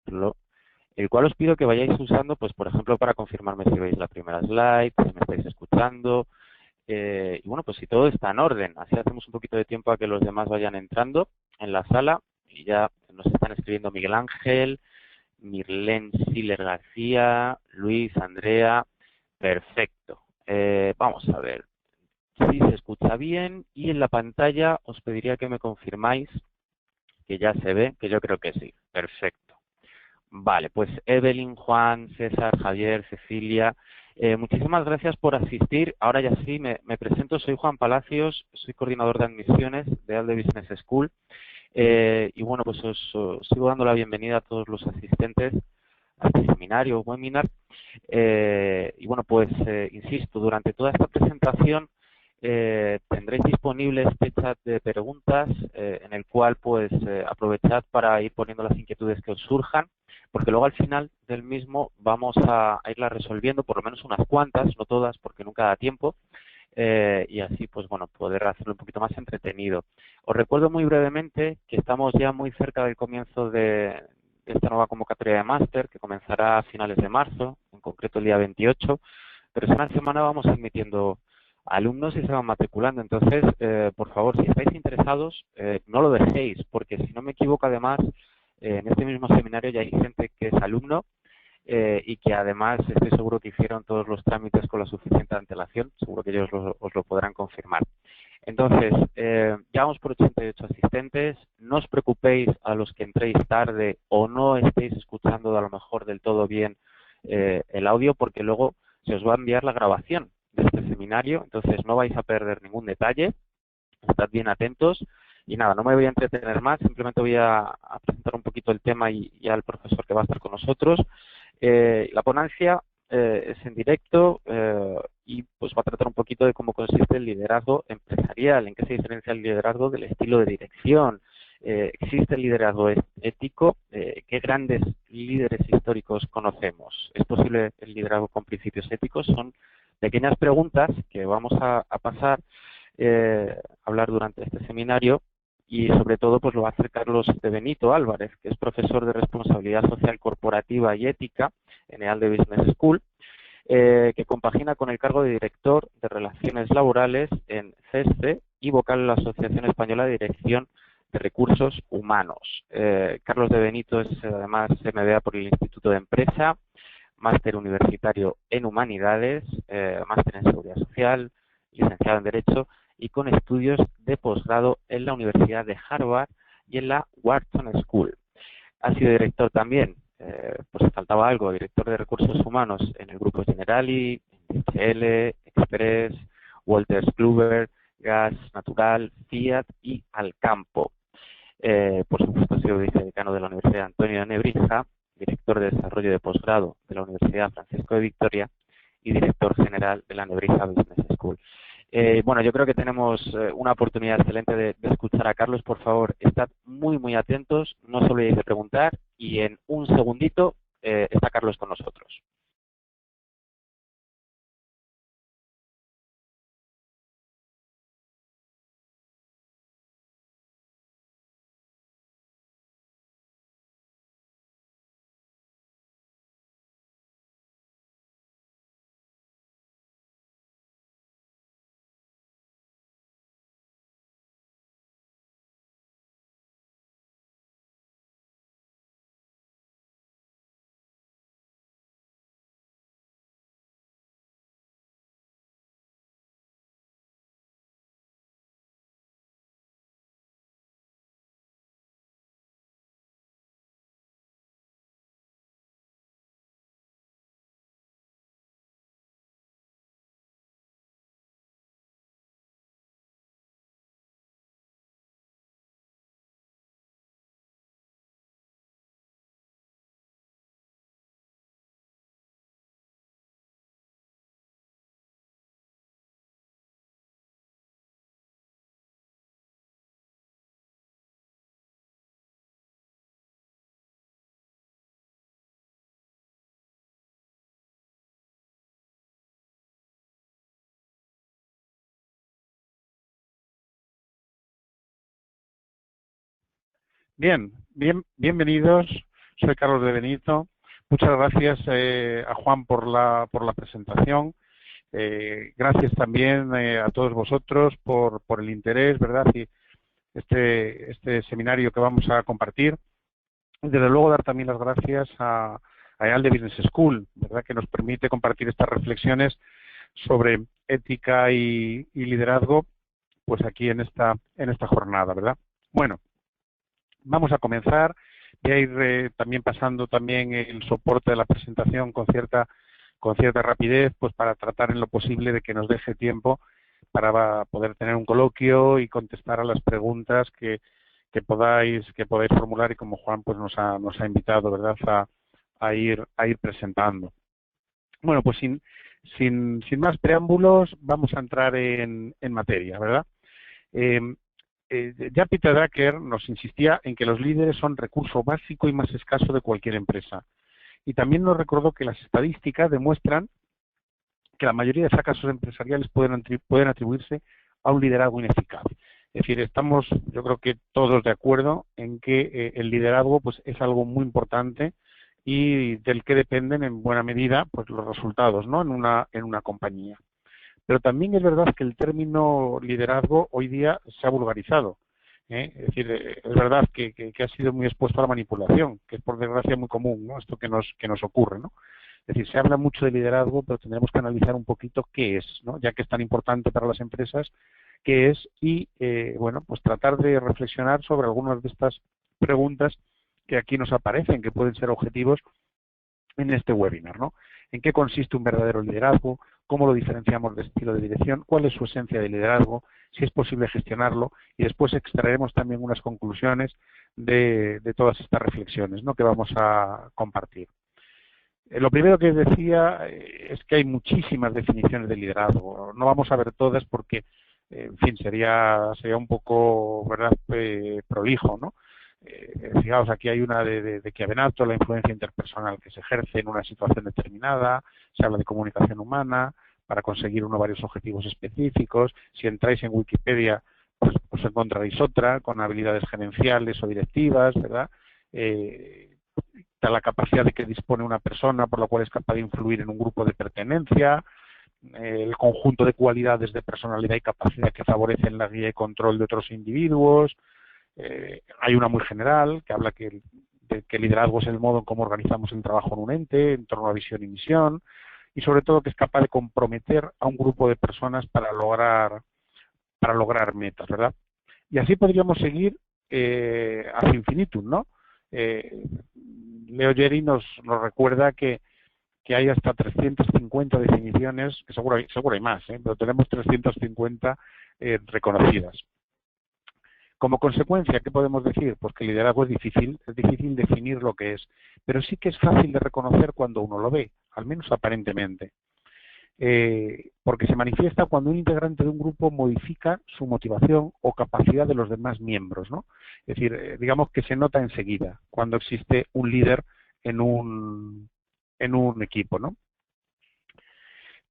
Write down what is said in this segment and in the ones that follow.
compartirlo, el cual os pido que vayáis usando, pues por ejemplo, para confirmarme si veis la primera slide, si me estáis escuchando, y bueno, pues si todo está en orden. Así hacemos un poquito de tiempo a que los demás vayan entrando en la sala, y ya nos están escribiendo Miguel Ángel, Mirlen Siller García, Luis, Andrea. Perfecto. Vamos a ver si se escucha bien, y en la pantalla os pediría que me confirmáis que ya se ve, que yo creo que sí. Perfecto. Vale, pues Evelyn, Juan, César, Javier, Cecilia, muchísimas gracias por asistir. Ahora ya sí, me presento, soy Juan Palacios, soy coordinador de admisiones de ALDE Business School. Y bueno, pues os sigo dando la bienvenida a todos los asistentes a este seminario o webinar. Y bueno, pues insisto, durante toda esta presentación tendréis disponible este chat de preguntas en el cual pues aprovechad para ir poniendo las inquietudes que os surjan, porque luego al final del mismo vamos a irlas resolviendo, por lo menos unas cuantas, no todas, porque nunca da tiempo, y así pues bueno, poder hacerlo un poquito más entretenido. Os recuerdo muy brevemente que estamos ya muy cerca del comienzo de esta nueva convocatoria de máster, que comenzará a finales de marzo, en concreto el día 28, pero semana a semana vamos admitiendo alumnos y se van matriculando. Entonces, por favor, si estáis interesados, no lo dejéis, porque si no me equivoco, además, en este mismo seminario ya hay gente que es alumno y que además estoy seguro que hicieron todos los trámites con la suficiente antelación. Seguro que ellos os lo podrán confirmar. Entonces, ya vamos por 88 asistentes. No os preocupéis a los que entréis tarde o no estéis escuchando a lo mejor del todo bien el audio, porque luego se os va a enviar la grabación de este seminario, entonces no vais a perder ningún detalle. Estad bien atentos. Y nada, no me voy a entretener más, simplemente voy a presentar un poquito el tema y al profesor que va a estar con nosotros. La ponencia es en directo y pues va a tratar un poquito de cómo consiste el liderazgo empresarial, en qué se diferencia el liderazgo del estilo de dirección. ¿Existe el liderazgo ético? ¿Qué grandes líderes históricos conocemos? ¿Es posible el liderazgo con principios éticos? Son pequeñas preguntas que vamos a pasar a hablar durante este seminario, y sobre todo pues lo va a hacer Carlos de Benito Álvarez, que es profesor de Responsabilidad Social Corporativa y Ética en EALDE Business School, que compagina con el cargo de director de Relaciones Laborales en CESCE y vocal en la Asociación Española de Dirección de Recursos Humanos. Carlos de Benito es además MBA por el Instituto de Empresa, máster universitario en Humanidades, máster en Seguridad Social, licenciado en Derecho y con estudios de posgrado en la Universidad de Harvard y en la Wharton School. Ha sido director también, pues faltaba algo, director de Recursos Humanos en el Grupo Generali, DHL, Express, Wolters Kluwer, Gas Natural, Fiat y Alcampo. Por supuesto, ha sido vicedecano de la Universidad Antonio de Nebrija, director de Desarrollo de Posgrado de la Universidad Francisco de Vitoria y director general de la Nebrija Business School. Bueno, yo creo que tenemos una oportunidad excelente de escuchar a Carlos. Por favor, estad muy atentos, no os olvidéis de preguntar, y en un segundito está Carlos con nosotros. Bien, bienvenidos Soy Carlos de Benito. Muchas gracias a Juan por la presentación. Gracias también a todos vosotros por el interés, ¿verdad? Y este seminario que vamos a compartir. Desde luego dar también las gracias a EALDE Business School, ¿verdad? Que nos permite compartir estas reflexiones sobre ética y liderazgo, pues aquí en esta jornada, ¿verdad? Bueno, vamos a comenzar. Voy a ir también pasando también el soporte de la presentación con cierta rapidez, pues para tratar en lo posible de que nos deje tiempo para poder tener un coloquio y contestar a las preguntas que podáis formular, y como Juan pues nos ha invitado, ¿verdad?, a ir presentando. Bueno, pues sin más preámbulos vamos a entrar en materia, ¿verdad? Ya Peter Drucker nos insistía en que los líderes son recurso básico y más escaso de cualquier empresa. Y también nos recordó que las estadísticas demuestran que la mayoría de fracasos empresariales pueden atribuirse a un liderazgo ineficaz. Es decir, estamos, yo creo que todos de acuerdo en que el liderazgo pues es algo muy importante y del que dependen en buena medida pues los resultados, ¿no?, en una compañía. Pero también es verdad que el término liderazgo hoy día se ha vulgarizado. Es decir, es verdad que ha sido muy expuesto a la manipulación, que es por desgracia muy común, ¿no?, esto que nos ocurre, ¿no? Es decir, se habla mucho de liderazgo, pero tendremos que analizar un poquito qué es, ¿no?, ya que es tan importante para las empresas, qué es, y bueno, pues tratar de reflexionar sobre algunas de estas preguntas que aquí nos aparecen, que pueden ser objetivos en este webinar, ¿no? ¿En qué consiste un verdadero liderazgo? ¿Cómo lo diferenciamos de estilo de dirección? ¿Cuál es su esencia de liderazgo? Si es posible gestionarlo. Y después extraeremos también unas conclusiones de todas estas reflexiones, ¿no?, que vamos a compartir. Lo primero que decía es que hay muchísimas definiciones de liderazgo. No vamos a ver todas porque, en fin, sería un poco, ¿verdad?, prolijo, ¿no? Fijaos, aquí hay una de Chiavenato, la influencia interpersonal que se ejerce en una situación determinada. Se habla de comunicación humana para conseguir uno o varios objetivos específicos. Si entráis en Wikipedia, pues encontraréis otra con habilidades gerenciales o directivas, ¿verdad? La capacidad de que dispone una persona, por lo cual es capaz de influir en un grupo de pertenencia, el conjunto de cualidades de personalidad y capacidad que favorecen la guía y control de otros individuos. Hay una muy general que habla de que el liderazgo es el modo en cómo organizamos el trabajo en un ente, en torno a visión y misión, y sobre todo que es capaz de comprometer a un grupo de personas para lograr metas, ¿verdad? Y así podríamos seguir ad infinitum, ¿no? Leo Gehry nos recuerda que hay hasta 350 definiciones, que seguro hay más, pero tenemos 350 reconocidas. Como consecuencia, ¿qué podemos decir? Pues que el liderazgo es difícil definir lo que es, pero sí que es fácil de reconocer cuando uno lo ve, al menos aparentemente. Porque se manifiesta cuando un integrante de un grupo modifica su motivación o capacidad de los demás miembros, ¿no? Es decir, digamos que se nota enseguida cuando existe un líder en un equipo, ¿no?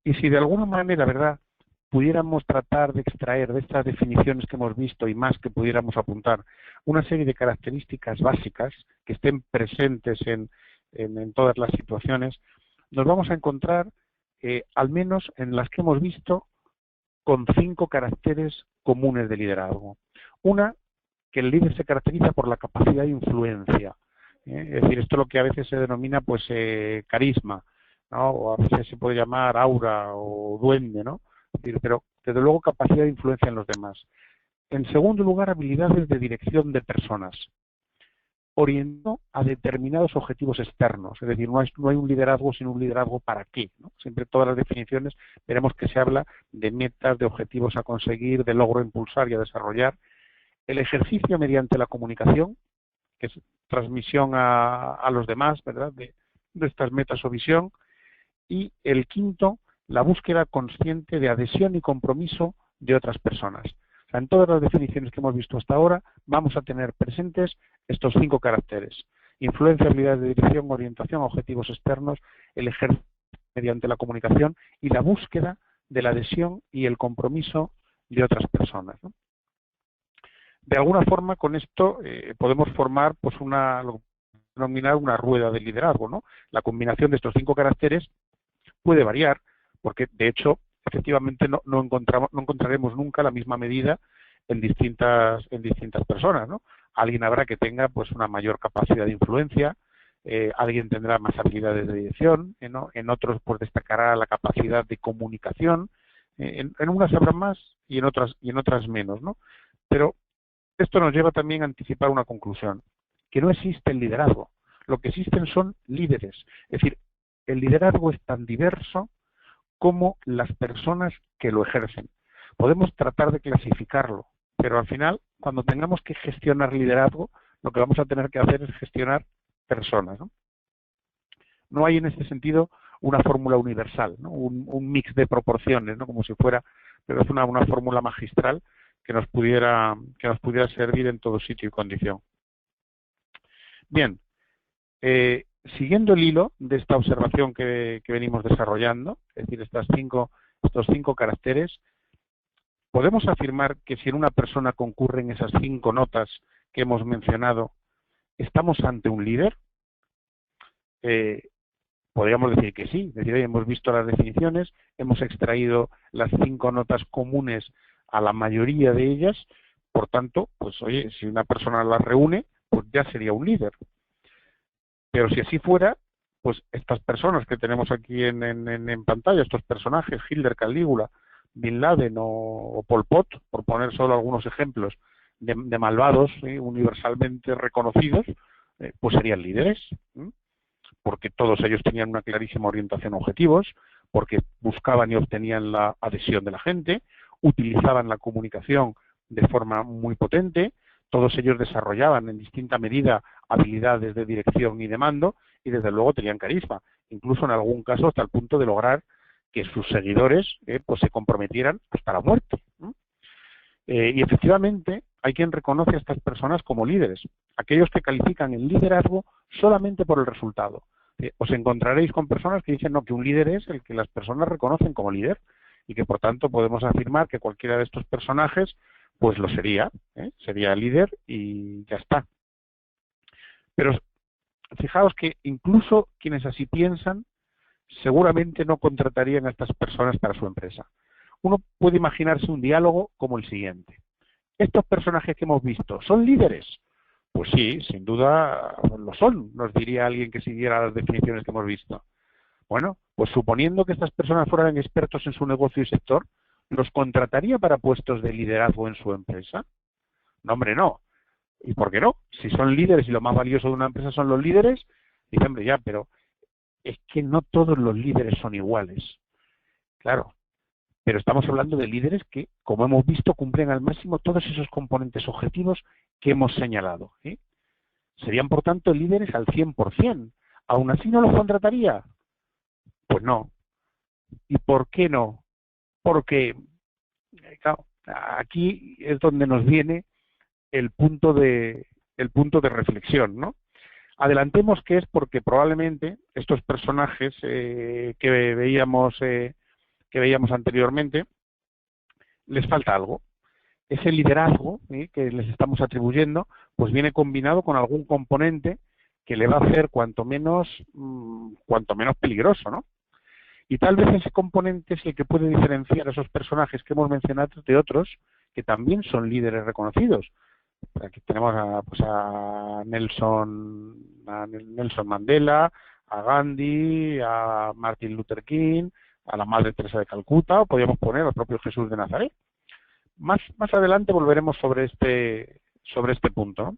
Y si de alguna manera, ¿verdad?, pudiéramos tratar de extraer de estas definiciones que hemos visto y más que pudiéramos apuntar una serie de características básicas que estén presentes en todas las situaciones, nos vamos a encontrar, al menos en las que hemos visto, con 5 caracteres comunes de liderazgo. Una, que el líder se caracteriza por la capacidad de influencia. Es decir, esto es lo que a veces se denomina pues carisma, ¿no?, o a veces se puede llamar aura o duende, ¿no? Es decir, pero desde luego capacidad de influencia en los demás. En segundo lugar, habilidades de dirección de personas, orientado a determinados objetivos externos. Es decir, no hay un liderazgo sin un liderazgo para qué, ¿no? Siempre todas las definiciones veremos que se habla de metas, de objetivos a conseguir, de logro a impulsar y a desarrollar. El ejercicio mediante la comunicación, que es transmisión a los demás, ¿verdad?, de estas metas o visión. Y el quinto, la búsqueda consciente de adhesión y compromiso de otras personas. O sea, en todas las definiciones que hemos visto hasta ahora vamos a tener presentes estos 5 caracteres: influencia, habilidades de dirección, orientación a objetivos externos, el ejercicio mediante la comunicación y la búsqueda de la adhesión y el compromiso de otras personas, ¿no? De alguna forma, con esto podemos formar pues denominar una rueda de liderazgo, ¿no? La combinación de estos 5 caracteres puede variar, porque de hecho, efectivamente no encontraremos nunca la misma medida en distintas personas, ¿no? Alguien habrá que tenga pues una mayor capacidad de influencia, alguien tendrá más habilidades de dirección, ¿no? En otros pues destacará la capacidad de comunicación, en unas habrá más y en otras menos, ¿no? Pero esto nos lleva también a anticipar una conclusión, que no existe el liderazgo, lo que existen son líderes, es decir, el liderazgo es tan diverso como las personas que lo ejercen. Podemos tratar de clasificarlo, pero al final, cuando tengamos que gestionar liderazgo, lo que vamos a tener que hacer es gestionar personas, ¿no? No hay en este sentido una fórmula universal, ¿no? Un mix de proporciones, ¿no? Como si fuera, pero es una fórmula magistral que nos pudiera servir en todo sitio y condición. Bien, siguiendo el hilo de esta observación que venimos desarrollando, es decir, estos cinco caracteres, podemos afirmar que si en una persona concurren esas 5 notas que hemos mencionado, ¿estamos ante un líder? Podríamos decir que sí, es decir, hemos visto las definiciones, hemos extraído las 5 notas comunes a la mayoría de ellas, por tanto, pues oye, si una persona las reúne, pues ya sería un líder. Pero si así fuera, pues estas personas que tenemos aquí en pantalla, estos personajes, Hitler, Calígula, Bin Laden o Pol Pot, por poner solo algunos ejemplos de malvados universalmente reconocidos, pues serían líderes, porque todos ellos tenían una clarísima orientación a objetivos, porque buscaban y obtenían la adhesión de la gente, utilizaban la comunicación de forma muy potente, todos ellos desarrollaban en distinta medida habilidades de dirección y de mando, y desde luego tenían carisma, incluso en algún caso hasta el punto de lograr que sus seguidores pues se comprometieran hasta la muerte. Y efectivamente hay quien reconoce a estas personas como líderes, aquellos que califican el liderazgo solamente por el resultado. Os encontraréis con personas que dicen no, que un líder es el que las personas reconocen como líder y que por tanto podemos afirmar que cualquiera de estos personajes pues lo sería, sería líder y ya está. Pero fijaos que incluso quienes así piensan seguramente no contratarían a estas personas para su empresa. Uno puede imaginarse un diálogo como el siguiente. ¿Estos personajes que hemos visto son líderes? Pues sí, sin duda lo son, nos diría alguien que siguiera las definiciones que hemos visto. Bueno, pues suponiendo que estas personas fueran expertos en su negocio y sector, ¿los contrataría para puestos de liderazgo en su empresa? No, hombre, no. ¿Y por qué no? Si son líderes y lo más valioso de una empresa son los líderes, dice, hombre, ya, pero es que no todos los líderes son iguales. Claro, pero estamos hablando de líderes que, como hemos visto, cumplen al máximo todos esos componentes objetivos que hemos señalado. Serían, por tanto, líderes al 100%. ¿Aún así no los contrataría? Pues no. ¿Y por qué no? Porque, claro, aquí es donde nos viene el punto de reflexión, ¿no? Adelantemos que es porque probablemente estos personajes que veíamos anteriormente les falta algo. Ese liderazgo que les estamos atribuyendo pues viene combinado con algún componente que le va a hacer cuanto menos peligroso, ¿no? Y tal vez ese componente es el que puede diferenciar a esos personajes que hemos mencionado de otros que también son líderes reconocidos. Aquí tenemos a Nelson Mandela, a Gandhi, a Martin Luther King, a la Madre Teresa de Calcuta, o podríamos poner al propio Jesús de Nazaret. Más adelante volveremos sobre este punto, ¿no?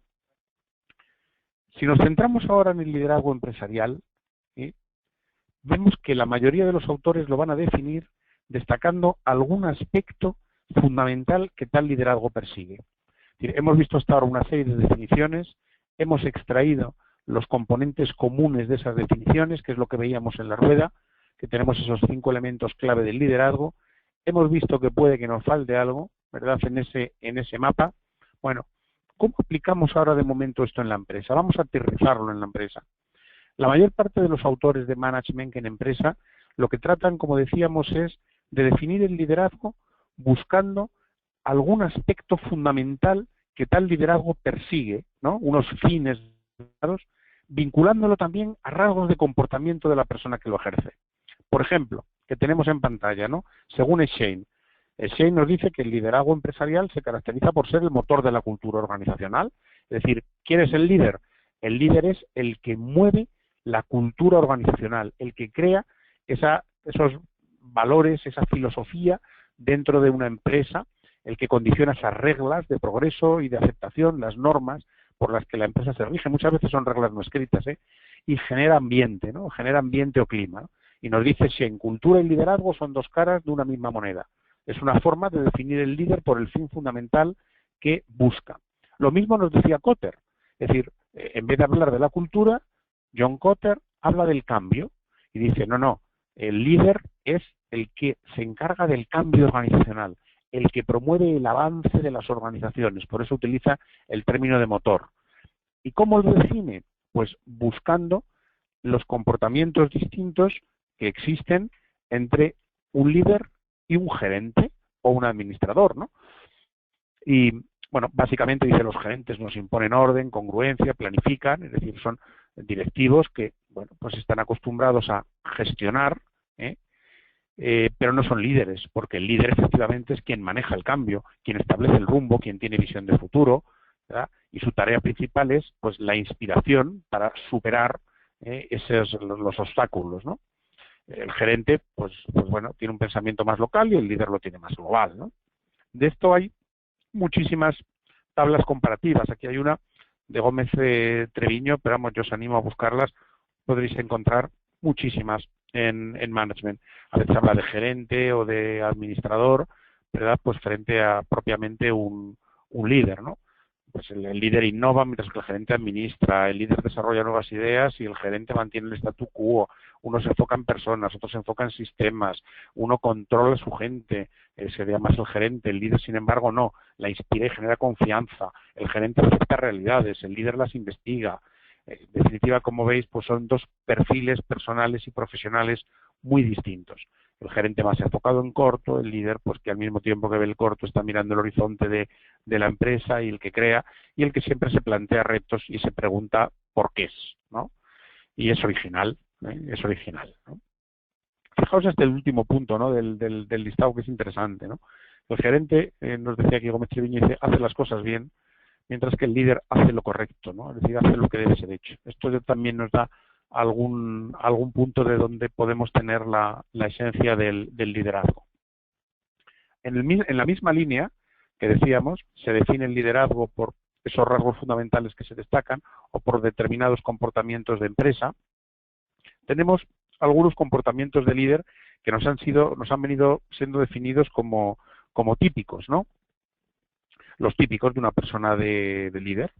Si nos centramos ahora en el liderazgo empresarial, vemos que la mayoría de los autores lo van a definir destacando algún aspecto fundamental que tal liderazgo persigue. Hemos visto hasta ahora una serie de definiciones, hemos extraído los componentes comunes de esas definiciones, que es lo que veíamos en la rueda, que tenemos esos 5 elementos clave del liderazgo. Hemos visto que puede que nos falte algo, ¿verdad?, en ese mapa. Bueno, ¿cómo aplicamos ahora de momento esto en la empresa? Vamos a aterrizarlo en la empresa. La mayor parte de los autores de management en empresa lo que tratan, como decíamos, es de definir el liderazgo buscando algún aspecto fundamental que tal liderazgo persigue, ¿no? Unos fines, vinculándolo también a rasgos de comportamiento de la persona que lo ejerce. Por ejemplo, que tenemos en pantalla, ¿no? Según Shane. Shane nos dice que el liderazgo empresarial se caracteriza por ser el motor de la cultura organizacional. Es decir, ¿quién es el líder? El líder es el que mueve la cultura organizacional, el que crea esos valores, esa filosofía dentro de una empresa, el que condiciona esas reglas de progreso y de aceptación, las normas por las que la empresa se rige. Muchas veces son reglas no escritas, y genera ambiente, ¿no? Genera ambiente o clima, ¿no? Y nos dice Shane, cultura y liderazgo son dos caras de una misma moneda. Es una forma de definir el líder por el fin fundamental que busca. Lo mismo nos decía Kotter. Es decir, en vez de hablar de la cultura, John Kotter habla del cambio y dice, no, el líder es el que se encarga del cambio organizacional, el que promueve el avance de las organizaciones. Por eso utiliza el término de motor. ¿Y cómo lo define? Pues buscando los comportamientos distintos que existen entre un líder y un gerente o un administrador, ¿no? Y, bueno, básicamente dice, los gerentes nos imponen orden, congruencia, planifican, es decir, son directivos que, bueno, pues están acostumbrados a gestionar, pero no son líderes, porque el líder efectivamente es quien maneja el cambio, quien establece el rumbo, quien tiene visión de futuro, ¿verdad? Y su tarea principal es, pues, la inspiración para superar los obstáculos, ¿no? El gerente, pues bueno, tiene un pensamiento más local y el líder lo tiene más global, ¿no? De esto hay muchísimas tablas comparativas. Aquí hay una de Gómez Treviño, pero vamos, yo os animo a buscarlas. Podréis encontrar muchísimas en management. A veces habla de gerente o de administrador, ¿verdad? Pues frente a propiamente un líder, ¿no? Pues el líder innova mientras que el gerente administra, el líder desarrolla nuevas ideas y el gerente mantiene el statu quo. Uno se enfoca en personas, otro se enfoca en sistemas, uno controla a su gente, sería más el gerente, el líder sin embargo no, la inspira y genera confianza, el gerente acepta realidades, el líder las investiga. En definitiva, como veis, pues son dos perfiles personales y profesionales muy distintos. El gerente más enfocado en corto, el líder pues que al mismo tiempo que ve el corto está mirando el horizonte de la empresa y el que crea, y el que siempre se plantea retos y se pregunta por qué es, ¿no? Y es original, es original, ¿no? Fijaos hasta el último punto, ¿no? del listado, que es interesante, ¿no? El gerente, nos decía aquí Gómez Treviño, dice, hace las cosas bien, mientras que el líder hace lo correcto, ¿no? Es decir, hace lo que debe ser hecho. Esto también nos da algún punto de donde podemos tener la esencia del liderazgo. En la misma línea que decíamos, se define el liderazgo por esos rasgos fundamentales que se destacan o por determinados comportamientos de empresa. Tenemos algunos comportamientos de líder que nos han venido siendo definidos como típicos, ¿no? Los típicos de una persona de líder.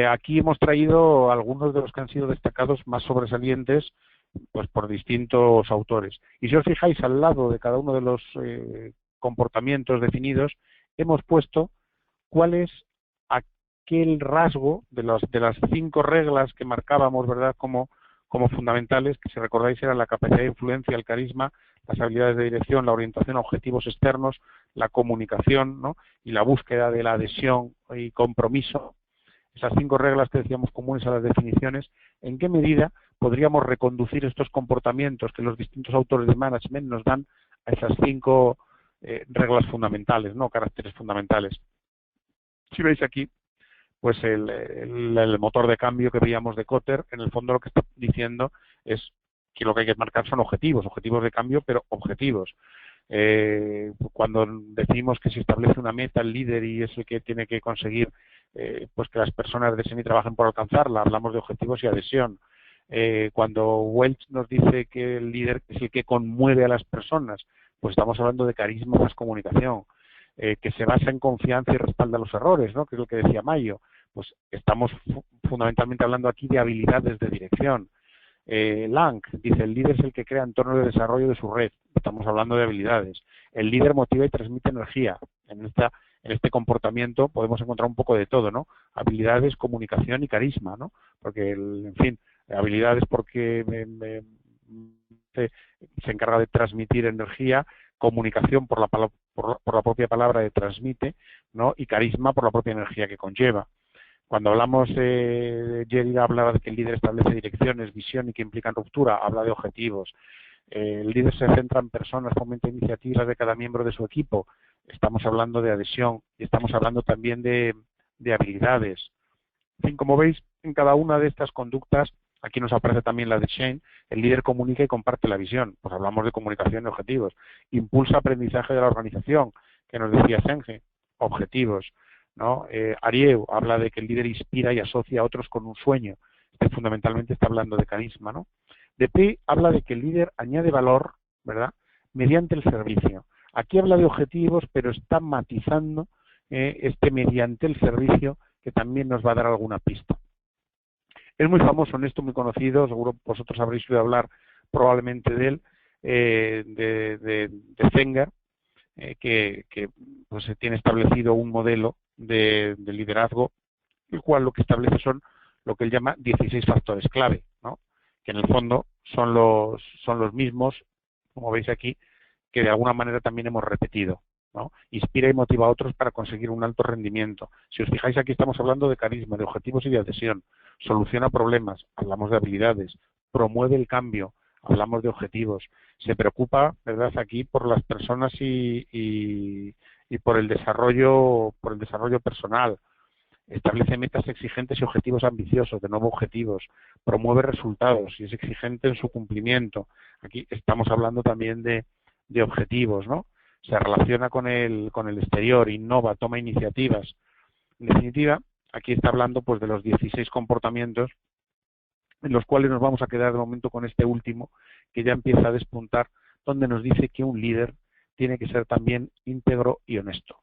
Aquí hemos traído algunos de los que han sido destacados más sobresalientes, pues por distintos autores. Y si os fijáis, al lado de cada uno de los comportamientos definidos, hemos puesto cuál es aquel rasgo de las 5 reglas que marcábamos, ¿verdad?, como fundamentales, que si recordáis eran la capacidad de influencia, el carisma, las habilidades de dirección, la orientación a objetivos externos, la comunicación, ¿no?, y la búsqueda de la adhesión y compromiso. Esas 5 reglas que decíamos comunes a las definiciones, ¿en qué medida podríamos reconducir estos comportamientos que los distintos autores de management nos dan a esas 5 reglas fundamentales, ¿no?, caracteres fundamentales? Si veis aquí, pues el motor de cambio que veíamos de Kotter, en el fondo lo que está diciendo es que lo que hay que marcar son objetivos de cambio, pero objetivos. Cuando decimos que se establece una meta el líder y es el que tiene que conseguir pues que las personas deseen y trabajen por alcanzarla, hablamos de objetivos y adhesión. Cuando Welch nos dice que el líder es el que conmueve a las personas, pues estamos hablando de carisma más comunicación. Que se basa en confianza y respalda los errores, ¿no?, que es lo que decía Mayo. Pues estamos fundamentalmente hablando aquí de habilidades de dirección. Lang dice, el líder es el que crea entornos de desarrollo de su red. Estamos hablando de habilidades. El líder motiva y transmite energía. En este comportamiento podemos encontrar un poco de todo, ¿no? Habilidades, comunicación y carisma, ¿no? Porque, en fin, habilidades porque se encarga de transmitir energía, comunicación por la propia palabra de transmite, ¿no?, y carisma por la propia energía que conlleva. Cuando hablamos, Jerry hablaba de que el líder establece direcciones, visión y que implican ruptura, habla de objetivos. El líder se centra en personas, fomenta iniciativas de cada miembro de su equipo. Estamos hablando de adhesión y estamos hablando también de habilidades. En fin, como veis, en cada una de estas conductas, aquí nos aparece también la de Shane, el líder comunica y comparte la visión. Pues hablamos de comunicación y objetivos. Impulsa aprendizaje de la organización, que nos decía Senge, objetivos, ¿no? Arieu habla de que el líder inspira y asocia a otros con un sueño. Este fundamentalmente está hablando de carisma, ¿no? Depey habla de que el líder añade valor, ¿verdad?, mediante el servicio. Aquí habla de objetivos, pero está matizando mediante el servicio, que también nos va a dar alguna pista. Es muy famoso en esto, muy conocido, seguro vosotros habréis oído hablar probablemente de él, de Zenger, que pues tiene establecido un modelo de liderazgo, el cual lo que establece son lo que él llama 16 factores clave, ¿no?, que en el fondo son los mismos, como veis aquí, que de alguna manera también hemos repetido, ¿no? Inspira y motiva a otros para conseguir un alto rendimiento. Si os fijáis, aquí estamos hablando de carisma, de objetivos y de adhesión. Soluciona problemas, hablamos de habilidades. Promueve el cambio, hablamos de objetivos. Se preocupa, ¿verdad?, aquí por las personas y por el desarrollo personal. Establece metas exigentes y objetivos ambiciosos, de nuevo objetivos. Promueve resultados y es exigente en su cumplimiento. Aquí estamos hablando también de objetivos, ¿no? Se relaciona con el exterior, innova, toma iniciativas. En definitiva, aquí está hablando pues de los 16 comportamientos en los cuales nos vamos a quedar de momento con este último, que ya empieza a despuntar, donde nos dice que un líder tiene que ser también íntegro y honesto.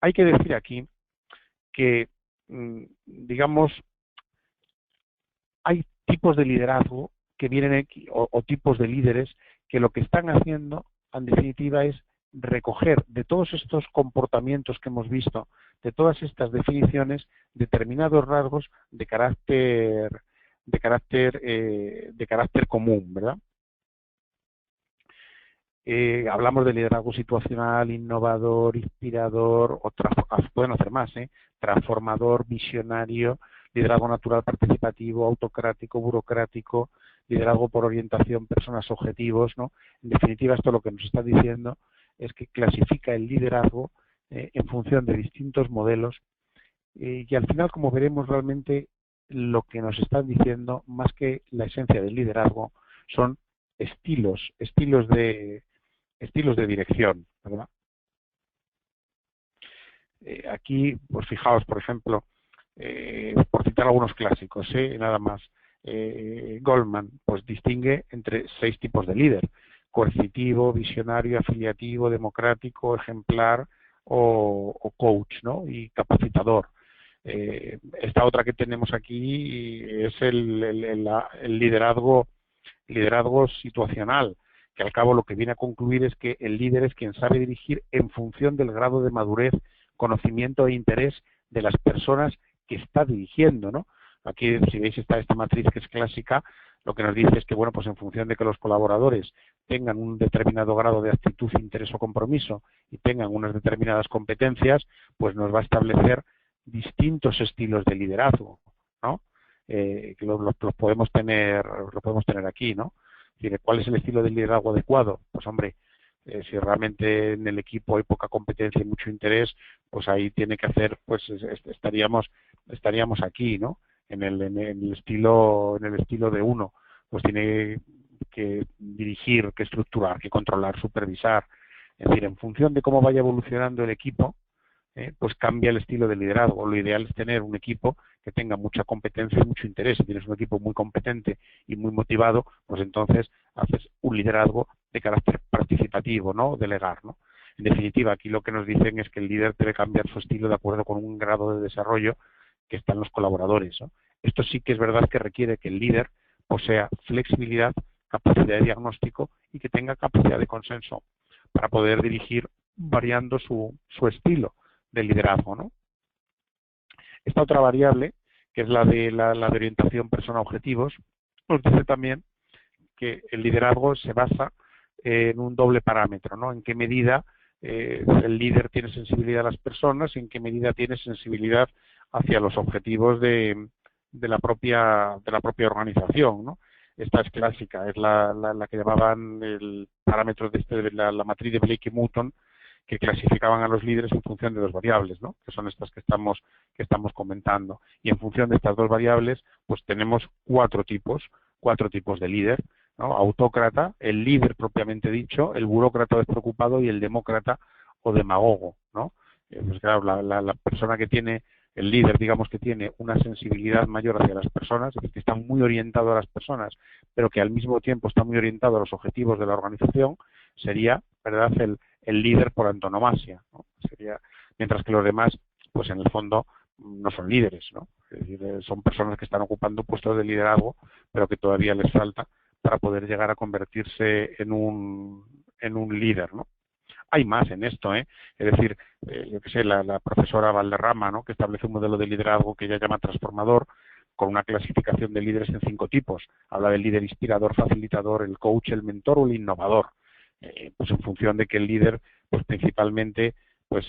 Hay que decir aquí que, digamos, hay tipos de liderazgo que vienen aquí, o tipos de líderes que lo que están haciendo, en definitiva, es recoger de todos estos comportamientos que hemos visto, de todas estas definiciones, determinados rasgos de carácter común, ¿verdad? Hablamos de liderazgo situacional, innovador, inspirador, pueden hacer más, transformador, visionario, liderazgo natural participativo, autocrático, burocrático, liderazgo por orientación, personas, objetivos, ¿no? En definitiva, esto lo que nos está diciendo es que clasifica el liderazgo en función de distintos modelos y al final, como veremos, realmente lo que nos están diciendo, más que la esencia del liderazgo, son estilos de dirección, ¿verdad? Aquí, pues fijaos, por ejemplo, por citar algunos clásicos, nada más, Goldman pues distingue entre 6 tipos de líder: coercitivo, visionario, afiliativo, democrático, ejemplar o coach, ¿no?, y capacitador. Esta otra que tenemos aquí es el liderazgo situacional, que al cabo lo que viene a concluir es que el líder es quien sabe dirigir en función del grado de madurez, conocimiento e interés de las personas que está dirigiendo, ¿no? Aquí, si veis, está esta matriz que es clásica, lo que nos dice es que, bueno, pues en función de que los colaboradores tengan un determinado grado de actitud, interés o compromiso y tengan unas determinadas competencias, pues nos va a establecer distintos estilos de liderazgo, ¿no? Que los podemos tener aquí, ¿no? Es decir, ¿cuál es el estilo de liderazgo adecuado? Pues hombre, si realmente en el equipo hay poca competencia y mucho interés, pues ahí tiene que hacer, pues estaríamos aquí, ¿no? En el estilo de uno, pues tiene que dirigir, que estructurar, que controlar, supervisar. Es decir, en función de cómo vaya evolucionando el equipo, pues cambia el estilo de liderazgo. Lo ideal es tener un equipo que tenga mucha competencia y mucho interés. Si tienes un equipo muy competente y muy motivado, pues entonces haces un liderazgo de carácter participativo, ¿no? Delegar, ¿no? En definitiva, aquí lo que nos dicen es que el líder debe cambiar su estilo de acuerdo con un grado de desarrollo que están los colaboradores, ¿no? Esto sí que es verdad que requiere que el líder posea flexibilidad, capacidad de diagnóstico y que tenga capacidad de consenso para poder dirigir variando su estilo de liderazgo, ¿no? Esta otra variable, que es la de orientación persona-objetivos, nos dice también que el liderazgo se basa en un doble parámetro, ¿no? En qué medida el líder tiene sensibilidad a las personas y en qué medida tiene sensibilidad hacia los objetivos de la propia organización, ¿no? Esta es clásica, es la que llamaban el parámetro de la matriz de Blake y Mouton, que clasificaban a los líderes en función de dos variables, ¿no? Que son estas que estamos comentando. Y en función de estas dos variables, pues tenemos cuatro tipos de líder, ¿no? Autócrata, el líder propiamente dicho, el burócrata despreocupado y el demócrata o demagogo, ¿no? Pues claro, la persona que tiene, el líder, digamos, que tiene una sensibilidad mayor hacia las personas, es decir, que está muy orientado a las personas, pero que al mismo tiempo está muy orientado a los objetivos de la organización, sería, ¿verdad?, el líder por antonomasia, ¿no? Sería, mientras que los demás, pues en el fondo no son líderes, ¿no? Es decir, son personas que están ocupando puestos de liderazgo, pero que todavía les falta para poder llegar a convertirse en un líder, ¿no? Hay más en esto, ¿eh? Es decir, yo que sé, la profesora Valderrama, ¿no?, que establece un modelo de liderazgo que ella llama transformador, con una clasificación de líderes en 5 tipos. Habla del líder inspirador, facilitador, el coach, el mentor o el innovador. Pues en función de que el líder, pues principalmente, pues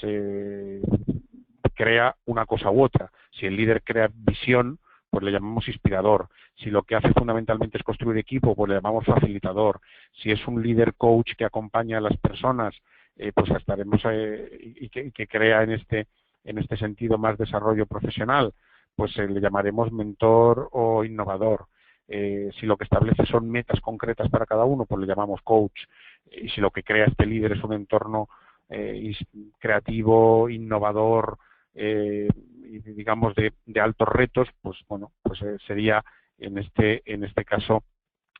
crea una cosa u otra. Si el líder crea visión, pues le llamamos inspirador. Si lo que hace fundamentalmente es construir equipo, pues le llamamos facilitador. Si es un líder coach que acompaña a las personas, pues estaremos y que crea en este sentido más desarrollo profesional, pues le llamaremos mentor o innovador. Si lo que establece son metas concretas para cada uno, pues le llamamos coach. Y si lo que crea este líder es un entorno creativo, innovador, y digamos de altos retos, pues bueno, pues sería en este caso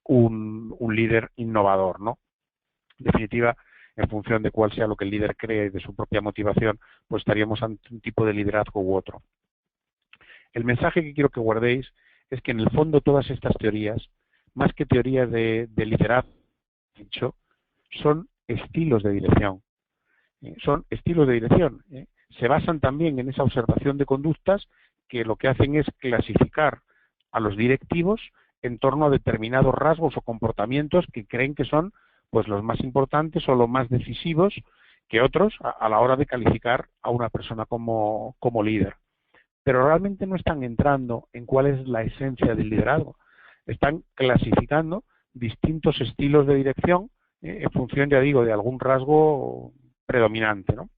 un líder innovador, ¿no? En definitiva, en función de cuál sea lo que el líder cree y de su propia motivación, pues estaríamos ante un tipo de liderazgo u otro. El mensaje que quiero que guardéis es que en el fondo todas estas teorías, más que teorías de liderazgo, dicho, son estilos de dirección. Son estilos de dirección. Se basan también en esa observación de conductas que lo que hacen es clasificar a los directivos en torno a determinados rasgos o comportamientos que creen que son pues los más importantes o los más decisivos que otros a la hora de calificar a una persona como líder. Pero realmente no están entrando en cuál es la esencia del liderazgo. Están clasificando distintos estilos de dirección en función, ya digo, de algún rasgo predominante, ¿no?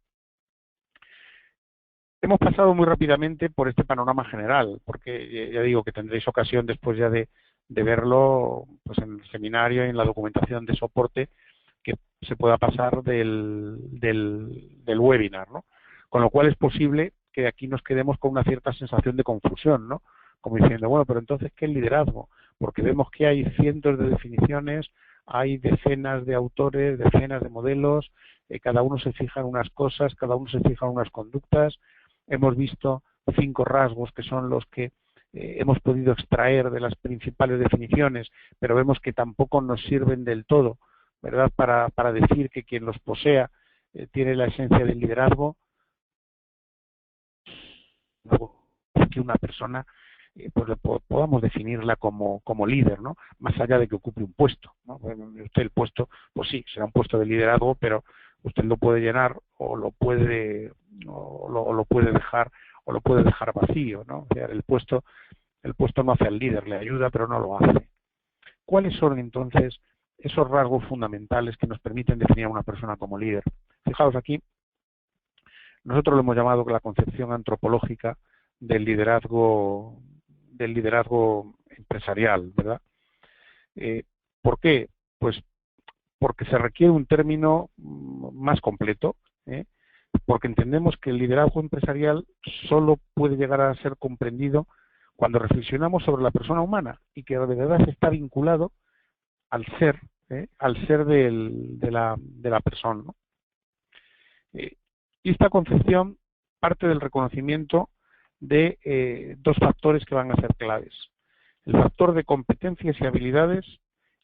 Hemos pasado muy rápidamente por este panorama general, porque ya digo que tendréis ocasión después ya de verlo pues en el seminario y en la documentación de soporte que se pueda pasar del webinar, ¿no? Con lo cual es posible que aquí nos quedemos con una cierta sensación de confusión, ¿no? Como diciendo, bueno, pero entonces, ¿qué es liderazgo? Porque vemos que hay cientos de definiciones, hay decenas de autores, decenas de modelos, cada uno se fija en unas cosas, cada uno se fija en unas conductas. Hemos visto 5 rasgos que son los que hemos podido extraer de las principales definiciones, pero vemos que tampoco nos sirven del todo, ¿verdad?, para decir que quien los posea tiene la esencia del liderazgo. Que una persona pues podamos definirla como líder, ¿no?, más allá de que ocupe un puesto, ¿no? Usted el puesto, pues sí, será un puesto de liderazgo, pero usted lo puede llenar o lo puede dejar vacío, ¿no? O sea, el puesto no hace al líder, le ayuda, pero no lo hace. ¿Cuáles son entonces esos rasgos fundamentales que nos permiten definir a una persona como líder? Fijaos aquí, nosotros lo hemos llamado la concepción antropológica del liderazgo empresarial, ¿verdad? ¿Por qué? Pues porque se requiere un término más completo, porque entendemos que el liderazgo empresarial solo puede llegar a ser comprendido cuando reflexionamos sobre la persona humana y que de verdad está vinculado al ser de la persona, ¿no? Y esta concepción parte del reconocimiento de 2 factores que van a ser claves: el factor de competencias y habilidades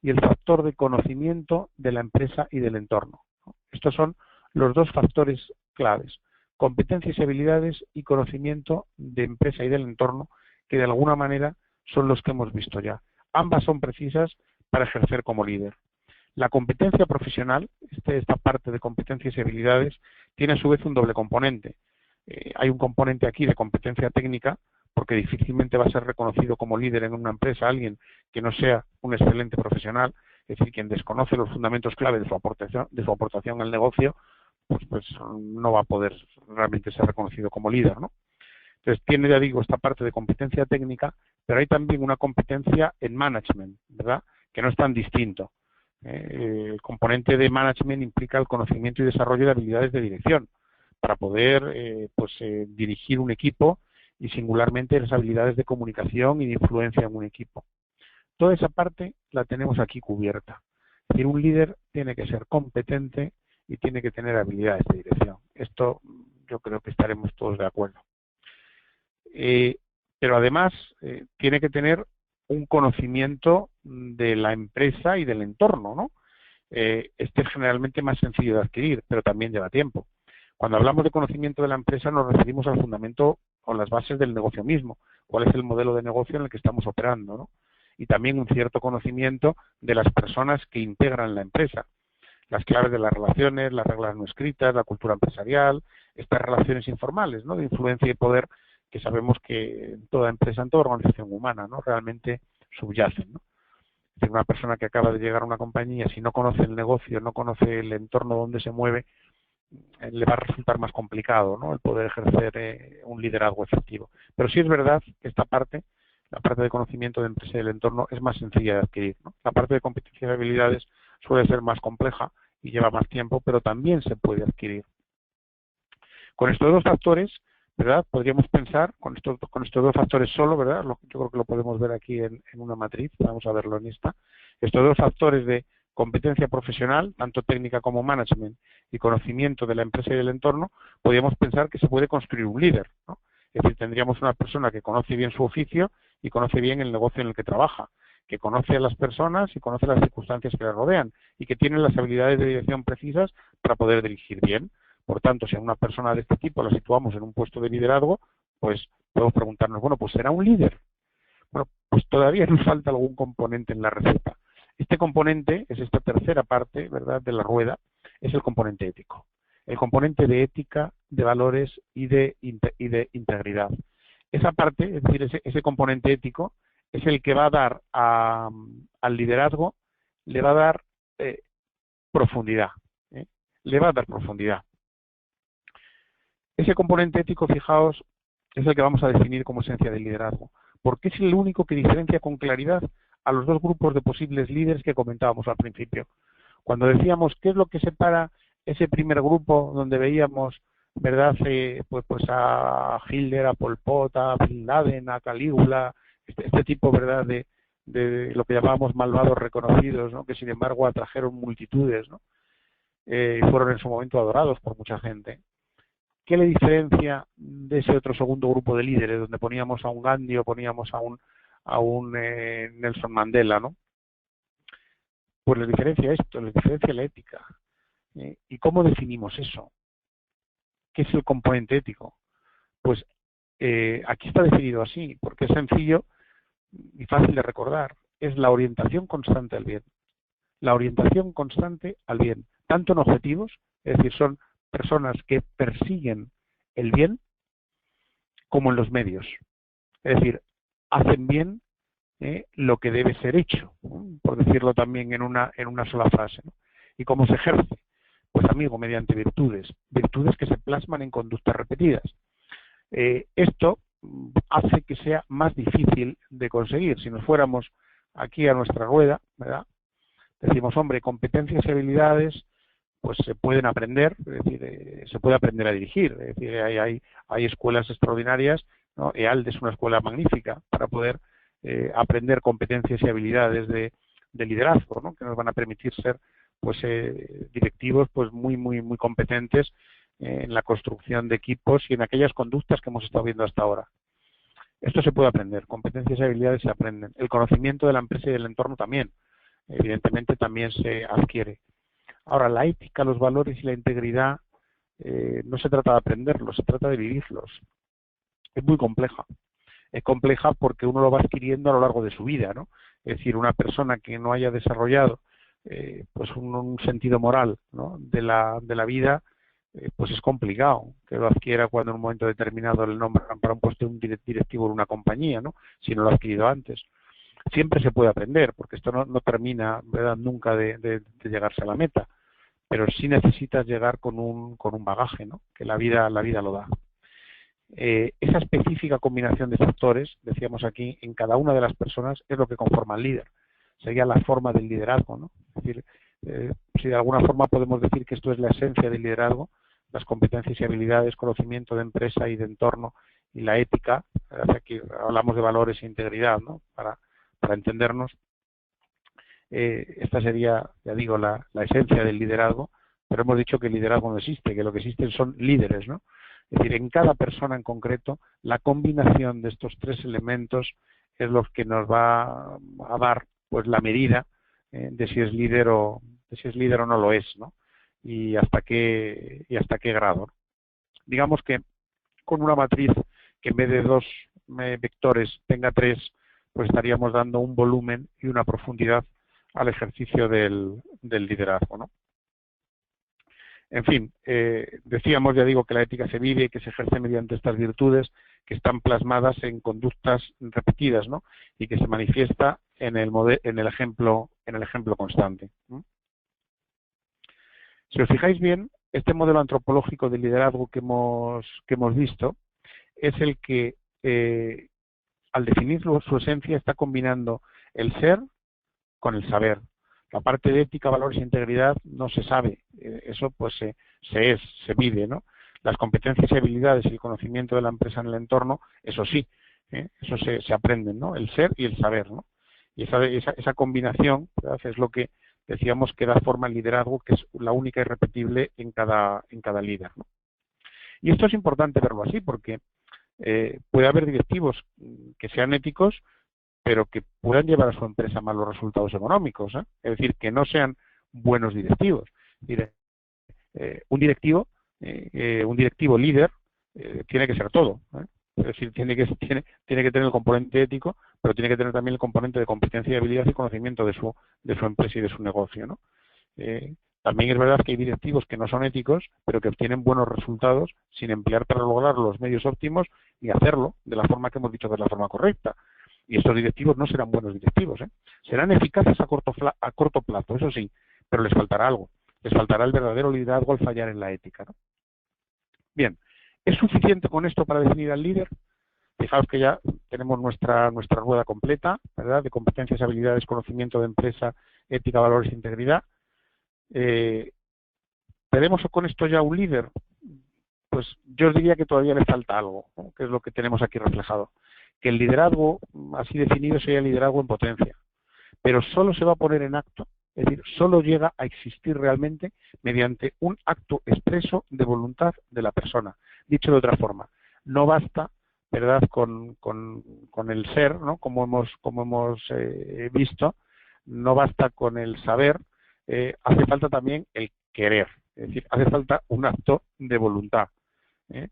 y el factor de conocimiento de la empresa y del entorno. Estos son los 2 factores claves: competencias y habilidades y conocimiento de empresa y del entorno, que de alguna manera son los que hemos visto ya. Ambas son precisas para ejercer como líder. La competencia profesional, esta parte de competencias y habilidades, tiene a su vez un doble componente. Hay un componente aquí de competencia técnica, porque difícilmente va a ser reconocido como líder en una empresa alguien que no sea un excelente profesional, es decir, quien desconoce los fundamentos clave de su aportación al negocio, pues no va a poder realmente ser reconocido como líder, ¿no? Entonces tiene, ya digo, esta parte de competencia técnica, pero hay también una competencia en management, ¿verdad?, que no es tan distinto. El componente de management implica el conocimiento y desarrollo de habilidades de dirección para poder dirigir un equipo y singularmente las habilidades de comunicación y de influencia en un equipo. Toda esa parte la tenemos aquí cubierta. Es decir, un líder tiene que ser competente y tiene que tener habilidades de dirección. Esto yo creo que estaremos todos de acuerdo. Pero además tiene que tener un conocimiento de la empresa y del entorno, ¿no? Este es generalmente más sencillo de adquirir, pero también lleva tiempo. Cuando hablamos de conocimiento de la empresa nos referimos al fundamento o las bases del negocio mismo, cuál es el modelo de negocio en el que estamos operando, ¿no? Y también un cierto conocimiento de las personas que integran la empresa, las claves de las relaciones, las reglas no escritas, la cultura empresarial, estas relaciones informales, ¿no?, de influencia y poder que sabemos que en toda empresa, en toda organización humana, ¿no?, realmente subyacen, ¿no? Es decir, una persona que acaba de llegar a una compañía, si no conoce el negocio, no conoce el entorno donde se mueve, le va a resultar más complicado, ¿no?, el poder ejercer un liderazgo efectivo. Pero sí es verdad que esta parte, la parte de conocimiento de empresa y del entorno, es más sencilla de adquirir, ¿no? La parte de competencia y habilidades suele ser más compleja y lleva más tiempo, pero también se puede adquirir. Con estos dos factores, ¿verdad?, podríamos pensar, con estos dos factores solo, ¿verdad?, yo creo que lo podemos ver aquí en una matriz, vamos a verlo en esta, estos dos factores de competencia profesional, tanto técnica como management, y conocimiento de la empresa y del entorno, podríamos pensar que se puede construir un líder, ¿no? Es decir, tendríamos una persona que conoce bien su oficio y conoce bien el negocio en el que trabaja, que conoce a las personas y conoce las circunstancias que le rodean y que tiene las habilidades de dirección precisas para poder dirigir bien. Por tanto, si a una persona de este tipo la situamos en un puesto de liderazgo, pues podemos preguntarnos, bueno, pues ¿será un líder? Bueno, pues todavía nos falta algún componente en la receta. Este componente es esta tercera parte, ¿verdad?, de la rueda, es el componente ético. El componente de ética, de valores y de integridad. Esa parte, es decir, ese componente ético, es el que va a dar al liderazgo, le va a dar profundidad. Le va a dar profundidad. Ese componente ético, fijaos, es el que vamos a definir como esencia del liderazgo, porque es el único que diferencia con claridad a los dos grupos de posibles líderes que comentábamos al principio. Cuando decíamos qué es lo que separa ese primer grupo donde veíamos, ¿verdad?, pues a Hitler, a Pol Pot, a Bin Laden, a Calígula, este tipo, ¿verdad?, de lo que llamábamos malvados reconocidos, ¿no?, que sin embargo atrajeron multitudes, ¿no?, y fueron en su momento adorados por mucha gente. ¿Qué le diferencia de ese otro segundo grupo de líderes, donde poníamos a un Gandhi o poníamos a un Nelson Mandela, ¿no? Pues les diferencia esto, les diferencia la ética. ¿Y cómo definimos eso? ¿Qué es el componente ético? Pues aquí está definido así, porque es sencillo y fácil de recordar. Es la orientación constante al bien. La orientación constante al bien, tanto en objetivos, es decir, son personas que persiguen el bien, como en los medios. Es decir, hacen bien lo que debe ser hecho, ¿no?, por decirlo también en una sola frase, ¿no? ¿Y cómo se ejerce? Pues, amigo, mediante virtudes que se plasman en conductas repetidas. Esto hace que sea más difícil de conseguir. Si nos fuéramos aquí a nuestra rueda, ¿verdad?, decimos, hombre, competencias y habilidades pues se pueden aprender, es decir, se puede aprender a dirigir, es decir, hay escuelas extraordinarias, ¿no? EALDE es una escuela magnífica para poder aprender competencias y habilidades de liderazgo, ¿no?, que nos van a permitir ser pues directivos pues muy competentes en la construcción de equipos y en aquellas conductas que hemos estado viendo hasta ahora. Esto se puede aprender, competencias y habilidades se aprenden. El conocimiento de la empresa y del entorno también, evidentemente también se adquiere. Ahora, la ética, los valores y la integridad no se trata de aprenderlos, se trata de vivirlos. Es muy compleja. Es compleja porque uno lo va adquiriendo a lo largo de su vida, ¿no? Es decir, una persona que no haya desarrollado pues un sentido moral, ¿no?, de la vida, pues es complicado que lo adquiera cuando en un momento determinado le nombran para un puesto de un directivo en una compañía, ¿no?, si no lo ha adquirido antes. Siempre se puede aprender, porque esto no termina, ¿verdad?, nunca de llegarse a la meta, pero sí necesitas llegar con un bagaje, ¿no?, que la vida lo da. Esa específica combinación de factores, decíamos aquí, en cada una de las personas es lo que conforma al líder. Sería la forma del liderazgo, ¿no? Es decir, si de alguna forma podemos decir que esto es la esencia del liderazgo, las competencias y habilidades, conocimiento de empresa y de entorno y la ética, aquí hablamos de valores e integridad, ¿no?, para entendernos. Esta sería, ya digo, la esencia del liderazgo, pero hemos dicho que el liderazgo no existe, que lo que existen son líderes, ¿no? Es decir, en cada persona en concreto, la combinación de estos tres elementos es lo que nos va a dar, pues, la medida de si es líder o no lo es, ¿no? Y hasta qué grado, ¿no? Digamos que con una matriz que en vez de 2 vectores tenga 3, pues estaríamos dando un volumen y una profundidad al ejercicio del liderazgo, ¿no? En fin, decíamos, ya digo, que la ética se vive y que se ejerce mediante estas virtudes que están plasmadas en conductas repetidas, ¿no?, y que se manifiesta en el ejemplo constante, ¿no? Si os fijáis bien, este modelo antropológico de liderazgo que hemos visto es el que, al definir su esencia, está combinando el ser con el saber. La parte de ética, valores e integridad no se sabe, eso pues se vive, ¿no? Las competencias y habilidades y el conocimiento de la empresa en el entorno, eso sí, eso se aprenden, ¿no?, el ser y el saber, ¿no? Y esa combinación, ¿verdad?, es lo que decíamos que da forma al liderazgo, que es la única y repetible en cada líder, ¿no? Y esto es importante verlo así, porque puede haber directivos que sean éticos, pero que puedan llevar a su empresa malos resultados económicos, ¿eh? Es decir, que no sean buenos directivos. Mire, un directivo líder tiene que ser todo, ¿eh? Es decir, tiene que tener el componente ético, pero tiene que tener también el componente de competencia y habilidad y conocimiento de su empresa y de su negocio, ¿no? También es verdad que hay directivos que no son éticos, pero que obtienen buenos resultados sin emplear para lograr los medios óptimos y hacerlo de la forma que hemos dicho, que es la forma correcta. Y estos directivos no serán buenos directivos, ¿eh? Serán eficaces a corto plazo, eso sí, pero les faltará algo. Les faltará el verdadero liderazgo al fallar en la ética, ¿no? Bien, ¿es suficiente con esto para definir al líder? Fijaos que ya tenemos nuestra rueda completa, ¿verdad?, de competencias, habilidades, conocimiento de empresa, ética, valores e integridad. ¿Tenemos con esto ya un líder? Pues yo os diría que todavía le falta algo, ¿no?, que es lo que tenemos aquí reflejado. Que el liderazgo, así definido, sería el liderazgo en potencia, pero solo se va a poner en acto, es decir, solo llega a existir realmente mediante un acto expreso de voluntad de la persona. Dicho de otra forma, no basta, ¿verdad?, con el ser, ¿no?, como hemos visto, no basta con el saber, hace falta también el querer, es decir, hace falta un acto de voluntad, ¿eh?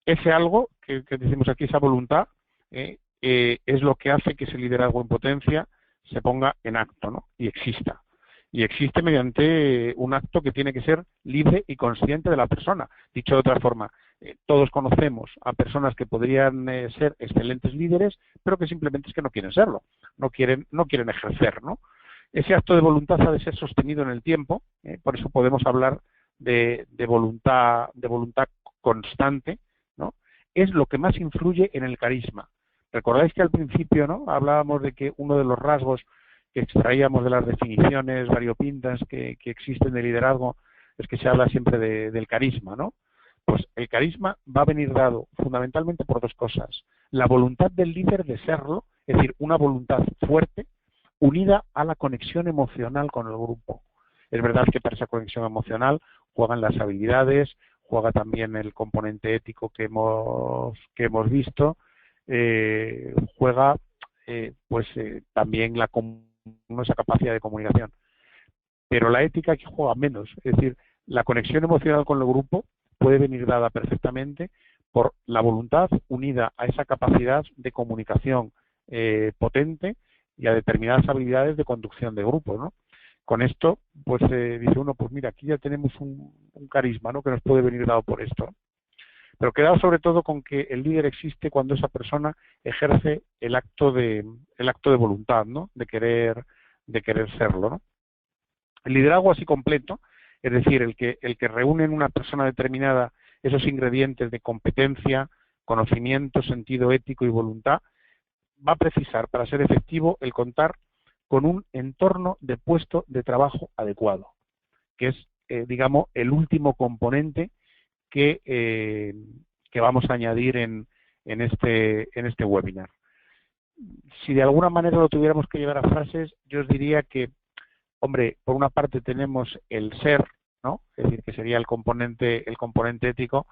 Ese algo que decimos aquí, esa voluntad, es lo que hace que ese liderazgo en potencia se ponga en acto, ¿no?, y exista. Y existe mediante un acto que tiene que ser libre y consciente de la persona. Dicho de otra forma, todos conocemos a personas que podrían ser excelentes líderes, pero que simplemente es que no quieren serlo, no quieren ejercer, ¿no? Ese acto de voluntad ha de ser sostenido en el tiempo, por eso podemos hablar de voluntad constante, ¿no? Es lo que más influye en el carisma. Recordáis que al principio, ¿no?, hablábamos de que uno de los rasgos que extraíamos de las definiciones variopintas que existen de liderazgo es que se habla siempre del carisma, ¿no? Pues el carisma va a venir dado fundamentalmente por 2 cosas. La voluntad del líder de serlo, es decir, una voluntad fuerte, unida a la conexión emocional con el grupo. Es verdad que para esa conexión emocional juegan las habilidades, juega también el componente ético que hemos visto, juega también esa capacidad de comunicación. Pero la ética aquí juega menos, es decir, la conexión emocional con el grupo puede venir dada perfectamente por la voluntad unida a esa capacidad de comunicación potente y a determinadas habilidades de conducción de grupo, ¿no? Con esto, pues dice uno, pues mira, aquí ya tenemos un carisma, ¿no?, que nos puede venir dado por esto. Pero quedado sobre todo con que el líder existe cuando esa persona ejerce el acto de voluntad, ¿no?, de querer serlo, ¿no? El liderazgo así completo, es decir, el que reúne en una persona determinada esos ingredientes de competencia, conocimiento, sentido ético y voluntad, va a precisar, para ser efectivo, el contar con un entorno de puesto de trabajo adecuado, que es, digamos, el último componente que vamos a añadir en este webinar. Si de alguna manera lo tuviéramos que llevar a frases, yo os diría que, hombre, por una parte tenemos el ser, ¿no?, es decir, que sería el componente ético.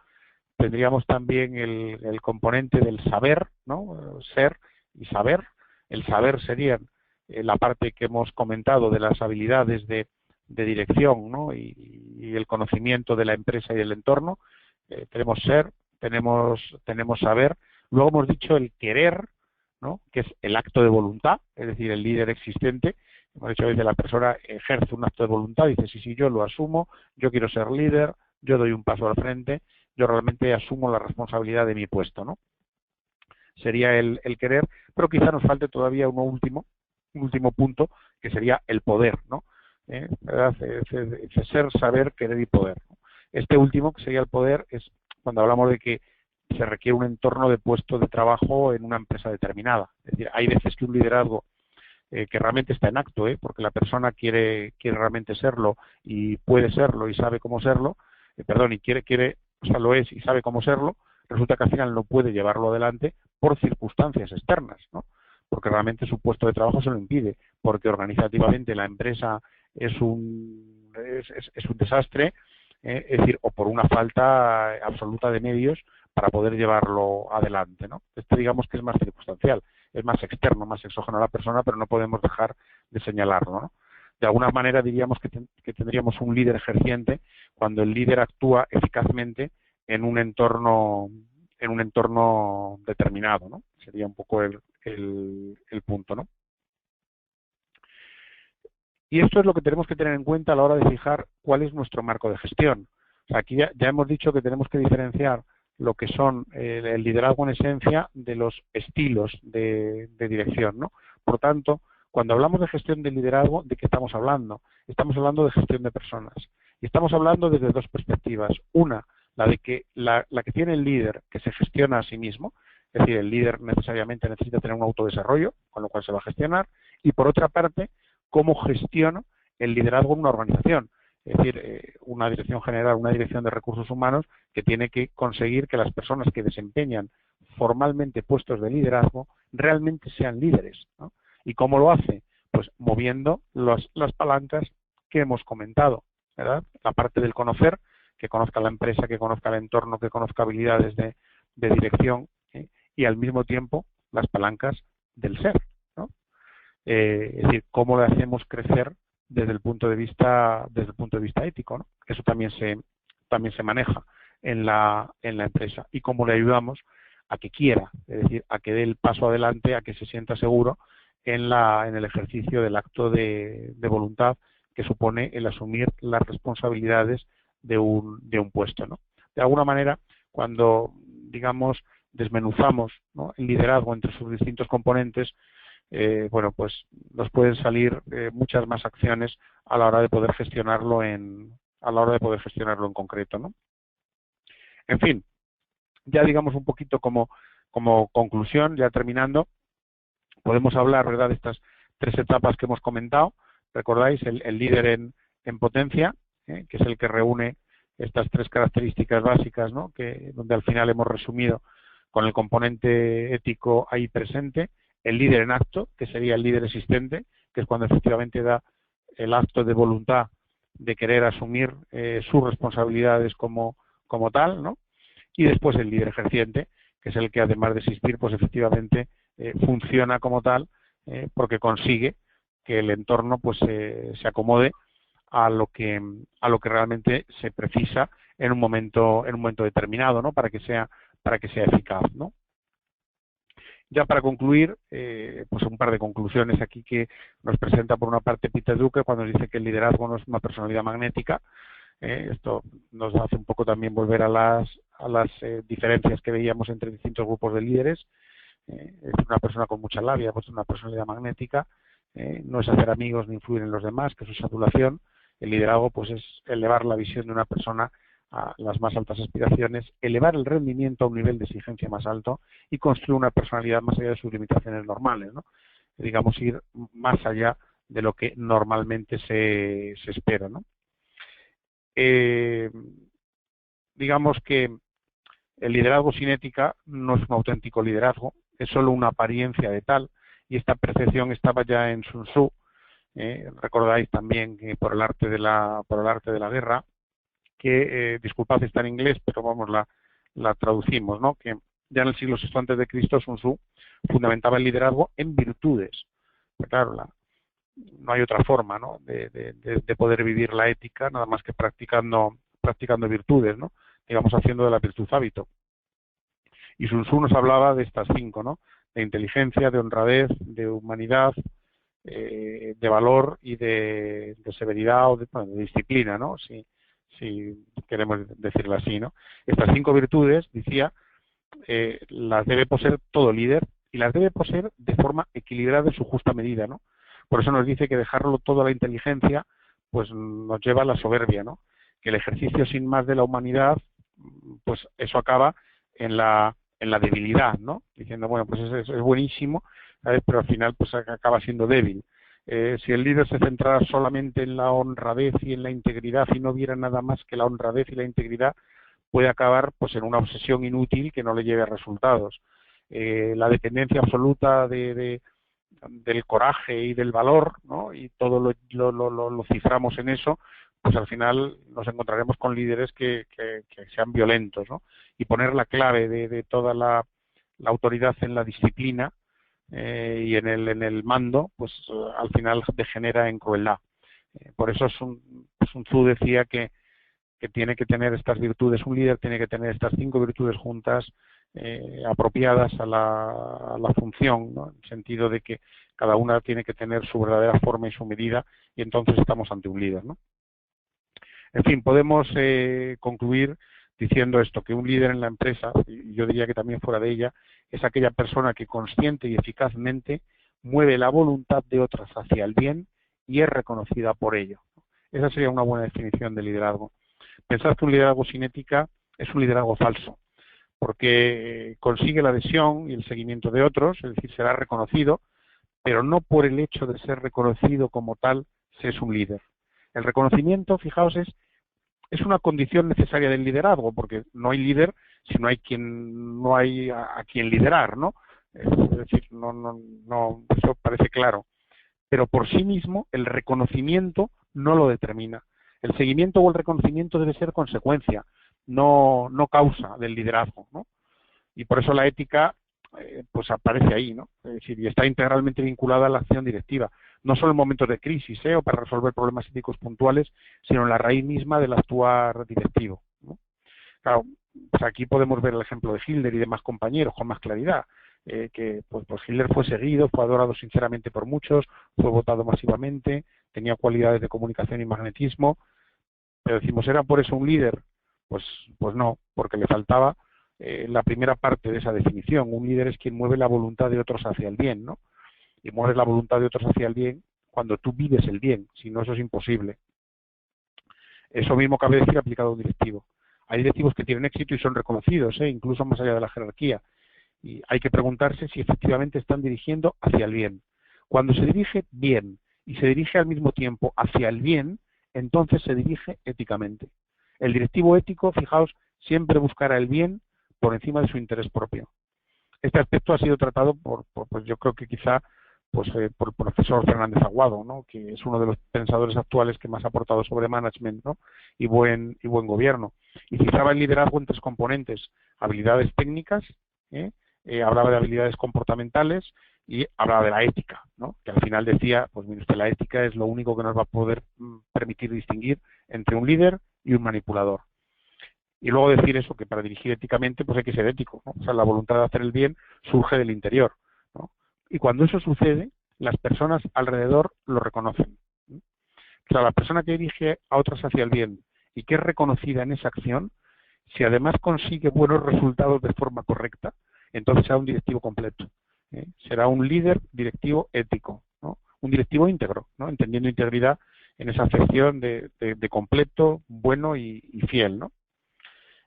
Tendríamos también el componente del saber, ¿no?, ser y saber. El saber sería la parte que hemos comentado de las habilidades de dirección, ¿no?, y el conocimiento de la empresa y del entorno. Tenemos ser, tenemos saber. Luego hemos dicho el querer, ¿no?, que es el acto de voluntad, es decir, el líder existente. Hemos dicho a veces la persona ejerce un acto de voluntad, dice, sí, yo lo asumo, yo quiero ser líder, yo doy un paso al frente, yo realmente asumo la responsabilidad de mi puesto, ¿no? Sería el querer, pero quizá nos falte todavía un último punto, que sería el poder, ¿no? ¿Verdad? Ser, saber, querer y poder, ¿no? Este último, que sería el poder, es cuando hablamos de que se requiere un entorno de puesto de trabajo en una empresa determinada. Es decir, hay veces que un liderazgo que realmente está en acto, porque la persona quiere realmente serlo y puede serlo y sabe cómo serlo, y quiere, o sea, lo es y sabe cómo serlo, resulta que al final no puede llevarlo adelante por circunstancias externas, ¿no?, porque realmente su puesto de trabajo se lo impide, porque organizativamente la empresa es un desastre, es decir, o por una falta absoluta de medios para poder llevarlo adelante, ¿no? Digamos que es más circunstancial, es más externo, más exógeno a la persona, pero no podemos dejar de señalarlo, ¿no? De alguna manera diríamos que tendríamos un líder ejerciente cuando el líder actúa eficazmente en un entorno determinado, ¿no? Sería un poco el punto, ¿no? Y esto es lo que tenemos que tener en cuenta a la hora de fijar cuál es nuestro marco de gestión. O sea, aquí ya hemos dicho que tenemos que diferenciar lo que son el liderazgo en esencia de los estilos de dirección, ¿no? Por tanto, cuando hablamos de gestión de liderazgo, ¿de qué estamos hablando? Estamos hablando de gestión de personas. Y estamos hablando desde dos perspectivas. Una, la de que la que tiene el líder, que se gestiona a sí mismo, es decir, el líder necesariamente necesita tener un autodesarrollo, con lo cual se va a gestionar, y por otra parte, cómo gestiono el liderazgo en una organización. Es decir, una dirección general, una dirección de recursos humanos que tiene que conseguir que las personas que desempeñan formalmente puestos de liderazgo realmente sean líderes, ¿no? ¿Y cómo lo hace? Pues moviendo las palancas que hemos comentado, ¿verdad? La parte del conocer, que conozca la empresa, que conozca el entorno, que conozca habilidades de dirección, y al mismo tiempo las palancas del ser, ¿no? Es decir, cómo le hacemos crecer desde el punto de vista ético, ¿no? Eso también se maneja en la empresa, y cómo le ayudamos a que quiera, es decir, a que dé el paso adelante, a que se sienta seguro en el ejercicio del acto de voluntad que supone el asumir las responsabilidades de un puesto, ¿no? De alguna manera, cuando, digamos, desmenuzamos, ¿no?, el liderazgo entre sus distintos componentes, bueno, pues nos pueden salir muchas más acciones a la hora de poder gestionarlo en concreto, ¿no? En fin, ya digamos un poquito como conclusión, ya terminando, podemos hablar, ¿verdad?, de estas tres etapas que hemos comentado. Recordáis el líder en potencia, que es el que reúne estas tres características básicas, ¿no?, donde al final hemos resumido con el componente ético ahí presente. El líder en acto, que sería el líder existente, que es cuando efectivamente da el acto de voluntad de querer asumir sus responsabilidades como tal, ¿no? Y después el líder ejerciente, que es el que además de existir, pues efectivamente funciona como tal, porque consigue que el entorno pues se acomode a lo que realmente se precisa en un momento determinado, ¿no?, para que sea eficaz, ¿no? Ya para concluir, pues un par de conclusiones aquí que nos presenta por una parte Peter Drucker cuando nos dice que el liderazgo no es una personalidad magnética. Esto nos hace un poco también volver a las diferencias que veíamos entre distintos grupos de líderes. Es una persona con mucha labia, pues una personalidad magnética. No es hacer amigos ni influir en los demás, que eso es adulación. El liderazgo pues es elevar la visión de una persona a las más altas aspiraciones, elevar el rendimiento a un nivel de exigencia más alto y construir una personalidad más allá de sus limitaciones normales, ¿no? Digamos, ir más allá de lo que normalmente se espera, ¿no? Digamos que el liderazgo sin ética no es un auténtico liderazgo, es solo una apariencia de tal, y esta percepción estaba ya en Sun Tzu. Recordáis también que por el arte de la guerra, que disculpad está en inglés, pero vamos, la traducimos, ¿no? Que ya en el siglo VI antes de Cristo Sun Tzu fundamentaba el liderazgo en virtudes. Pero claro, no hay otra forma, ¿no? de poder vivir la ética nada más que practicando virtudes, ¿no? Digamos, haciendo de la virtud hábito. Y Sun Tzu nos hablaba de estas 5, ¿no? De inteligencia, de honradez, de humanidad, de valor y de severidad o de disciplina, ¿no? Si queremos decirlo así, ¿no? Estas 5 virtudes, decía, las debe poseer todo líder y las debe poseer de forma equilibrada en su justa medida, ¿no? Por eso nos dice que dejarlo todo a la inteligencia pues nos lleva a la soberbia, ¿no? Que el ejercicio sin más de la humanidad, pues eso acaba en la debilidad, ¿no? Diciendo, bueno, pues es buenísimo, ¿sabes? Pero al final pues acaba siendo débil. Si el líder se centrara solamente en la honradez y en la integridad y no viera nada más que la honradez y la integridad, puede acabar pues en una obsesión inútil que no le lleve a resultados. La dependencia absoluta del coraje y del valor, ¿no? Y todo lo ciframos en eso, pues al final nos encontraremos con líderes que sean violentos, ¿no? Y poner la clave de toda la autoridad en la disciplina y en el mando, pues al final degenera en crueldad. Por eso Sun Tzu decía que tiene que tener estas virtudes, un líder tiene que tener estas 5 virtudes juntas, apropiadas a la función, ¿no? En el sentido de que cada una tiene que tener su verdadera forma y su medida, y entonces estamos ante un líder, ¿no? En fin, podemos concluir diciendo esto, que un líder en la empresa, y yo diría que también fuera de ella, es aquella persona que consciente y eficazmente mueve la voluntad de otras hacia el bien y es reconocida por ello. Esa sería una buena definición de liderazgo. Pensad que un liderazgo sin ética es un liderazgo falso, porque consigue la adhesión y el seguimiento de otros, es decir, será reconocido, pero no por el hecho de ser reconocido como tal se es un líder. El reconocimiento, fijaos, es una condición necesaria del liderazgo, porque no hay líder si no hay a quien liderar, ¿no? Es decir, no, eso parece claro. Pero por sí mismo el reconocimiento no lo determina. El seguimiento o el reconocimiento debe ser consecuencia, no causa del liderazgo, ¿no? Y por eso la ética pues aparece ahí, ¿no? Es decir, y está integralmente vinculada a la acción directiva, no solo en momentos de crisis o para resolver problemas éticos puntuales, sino en la raíz misma del actuar directivo, ¿no? Claro, pues aquí podemos ver el ejemplo de Hitler y demás compañeros con más claridad, que pues Hitler fue seguido, fue adorado sinceramente por muchos, fue votado masivamente, tenía cualidades de comunicación y magnetismo, pero decimos, ¿era por eso un líder? Pues no, porque le faltaba la primera parte de esa definición. Un líder es quien mueve la voluntad de otros hacia el bien, ¿no? Y mueves la voluntad de otros hacia el bien cuando tú vives el bien, si no, eso es imposible. Eso mismo cabe decir aplicado a un directivo. Hay directivos que tienen éxito y son reconocidos, incluso más allá de la jerarquía. Y hay que preguntarse si efectivamente están dirigiendo hacia el bien. Cuando se dirige bien y se dirige al mismo tiempo hacia el bien, entonces se dirige éticamente. El directivo ético, fijaos, siempre buscará el bien por encima de su interés propio. Este aspecto ha sido tratado pues yo creo que quizá por el profesor Fernández Aguado, ¿no? Que es uno de los pensadores actuales que más ha aportado sobre management, ¿no? y buen gobierno. Y citaba el liderazgo en 3 componentes: habilidades técnicas, hablaba de habilidades comportamentales y hablaba de la ética, ¿no? Que al final decía, pues mire usted, la ética es lo único que nos va a poder permitir distinguir entre un líder y un manipulador. Y luego decir eso, que para dirigir éticamente pues hay que ser ético, ¿no? O sea, la voluntad de hacer el bien surge del interior, ¿no? Y cuando eso sucede, las personas alrededor lo reconocen, ¿no? O sea, la persona que dirige a otras hacia el bien y que es reconocida en esa acción, si además consigue buenos resultados de forma correcta, entonces será un directivo completo, ¿eh? Será un líder directivo ético, ¿no? Un directivo íntegro, ¿no? Entendiendo integridad en esa acepción de completo, bueno y fiel, ¿no?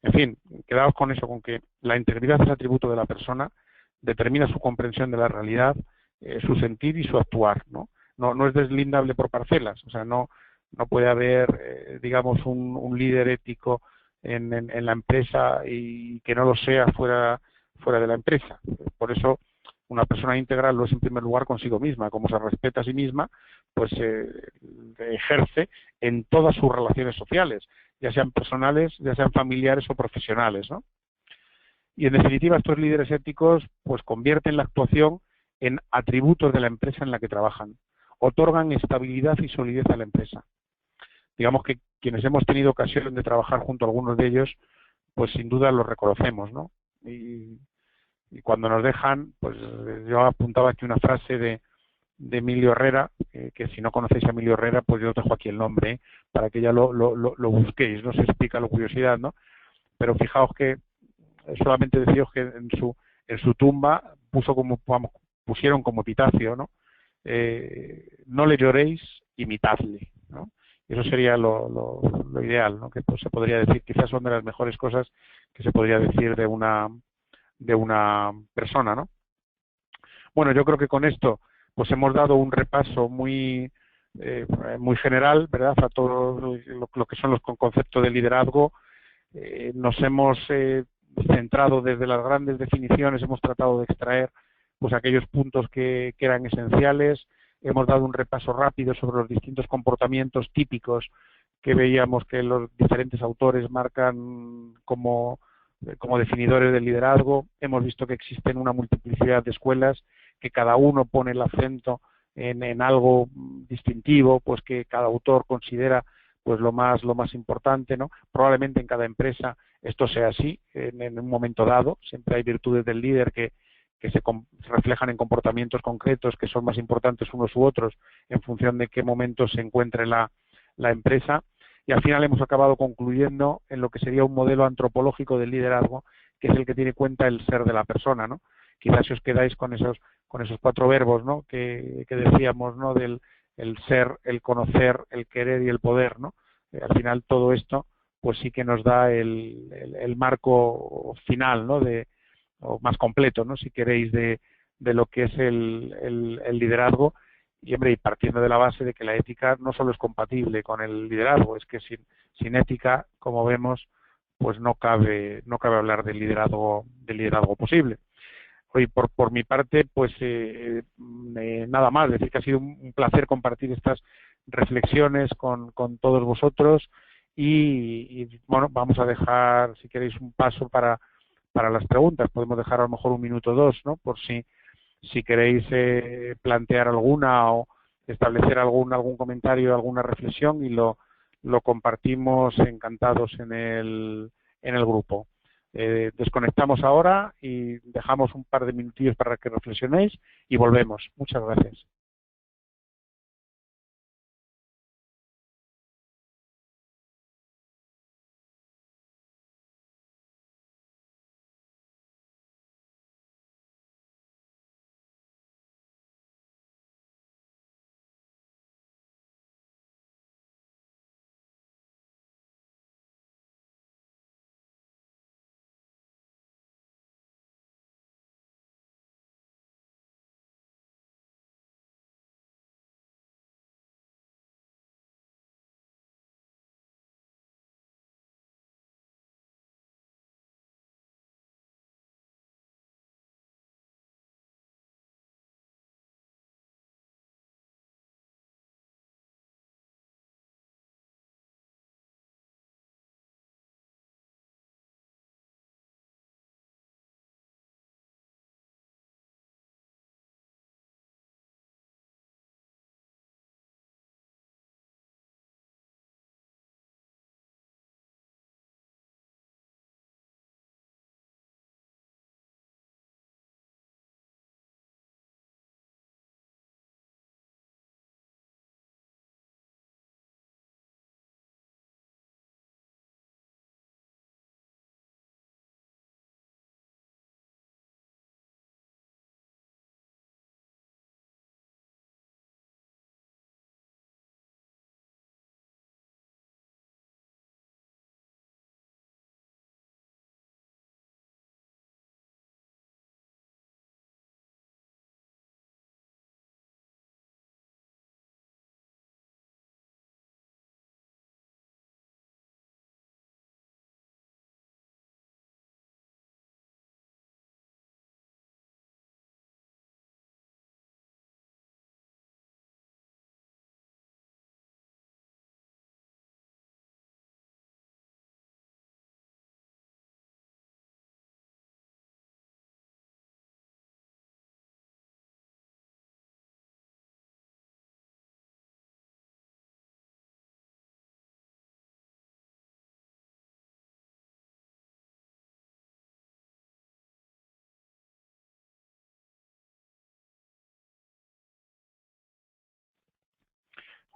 En fin, quedaos con eso, con que la integridad es atributo de la persona, determina su comprensión de la realidad, su sentir y su actuar, ¿no? No es deslindable por parcelas, o sea, no puede haber, digamos, un líder ético en la empresa y que no lo sea fuera de la empresa. Por eso, una persona íntegra lo es en primer lugar consigo misma. Como se respeta a sí misma, pues ejerce en todas sus relaciones sociales, ya sean personales, ya sean familiares o profesionales, ¿no? Y en definitiva, estos líderes éticos pues convierten la actuación en atributos de la empresa en la que trabajan, otorgan estabilidad y solidez a la empresa. Digamos que quienes hemos tenido ocasión de trabajar junto a algunos de ellos, pues sin duda los reconocemos, ¿no? Y cuando nos dejan, pues yo apuntaba aquí una frase de Emilio Herrera, que si no conocéis a Emilio Herrera, pues yo os dejo aquí el nombre, para que ya lo busquéis, no se explica la curiosidad, ¿no? Pero fijaos que solamente deciros que en su tumba pusieron como epitafio, ¿no? No le lloréis, imitadle, ¿no? Y eso sería lo ideal, ¿no? Que pues, se podría decir, quizás son de las mejores cosas que se podría decir de una persona, ¿no? Bueno, yo creo que con esto pues hemos dado un repaso muy general, ¿verdad?, a todo lo que son los conceptos de liderazgo. Nos hemos centrado desde las grandes definiciones, hemos tratado de extraer pues aquellos puntos que eran esenciales. Hemos dado un repaso rápido sobre los distintos comportamientos típicos que veíamos que los diferentes autores marcan como definidores del liderazgo. Hemos visto que existen una multiplicidad de escuelas, que cada uno pone el acento en algo distintivo, pues que cada autor considera pues lo más importante, ¿no? Probablemente en cada empresa esto sea así, en un momento dado. Siempre hay virtudes del líder que se reflejan en comportamientos concretos que son más importantes unos u otros en función de qué momento se encuentre la empresa. Y al final hemos acabado concluyendo en lo que sería un modelo antropológico del liderazgo, que es el que tiene en cuenta el ser de la persona, ¿no? Quizás si os quedáis con esos 4 verbos, ¿no?, que decíamos, ¿no?, del el ser, el conocer, el querer y el poder, ¿no? Al final todo esto pues sí que nos da el marco final, ¿no?, o más completo, ¿no?, si queréis, de lo que es el liderazgo. Y, hombre, y partiendo de la base de que la ética no solo es compatible con el liderazgo, es que sin ética, como vemos, pues no cabe hablar del liderazgo posible. Hoy, por mi parte, pues nada más, decir que ha sido un placer compartir estas reflexiones con todos vosotros y, bueno, vamos a dejar, si queréis, un paso para las preguntas. Podemos dejar a lo mejor 1 minuto o 2, ¿no?, por si queréis plantear alguna o establecer algún comentario, alguna reflexión, y lo compartimos encantados en el grupo. Desconectamos ahora y dejamos un par de minutillos para que reflexionéis y volvemos. Muchas gracias.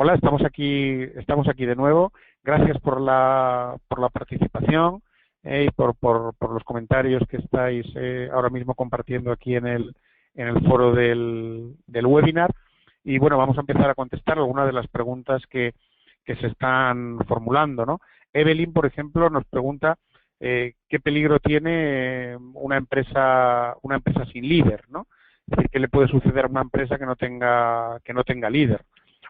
Hola, estamos aquí de nuevo. Gracias por la participación y por los comentarios que estáis ahora mismo compartiendo aquí en el foro del webinar. Y bueno, vamos a empezar a contestar algunas de las preguntas que se están formulando, ¿no? Evelyn, por ejemplo, nos pregunta qué peligro tiene una empresa sin líder, ¿no? Es decir, qué le puede suceder a una empresa que no tenga líder.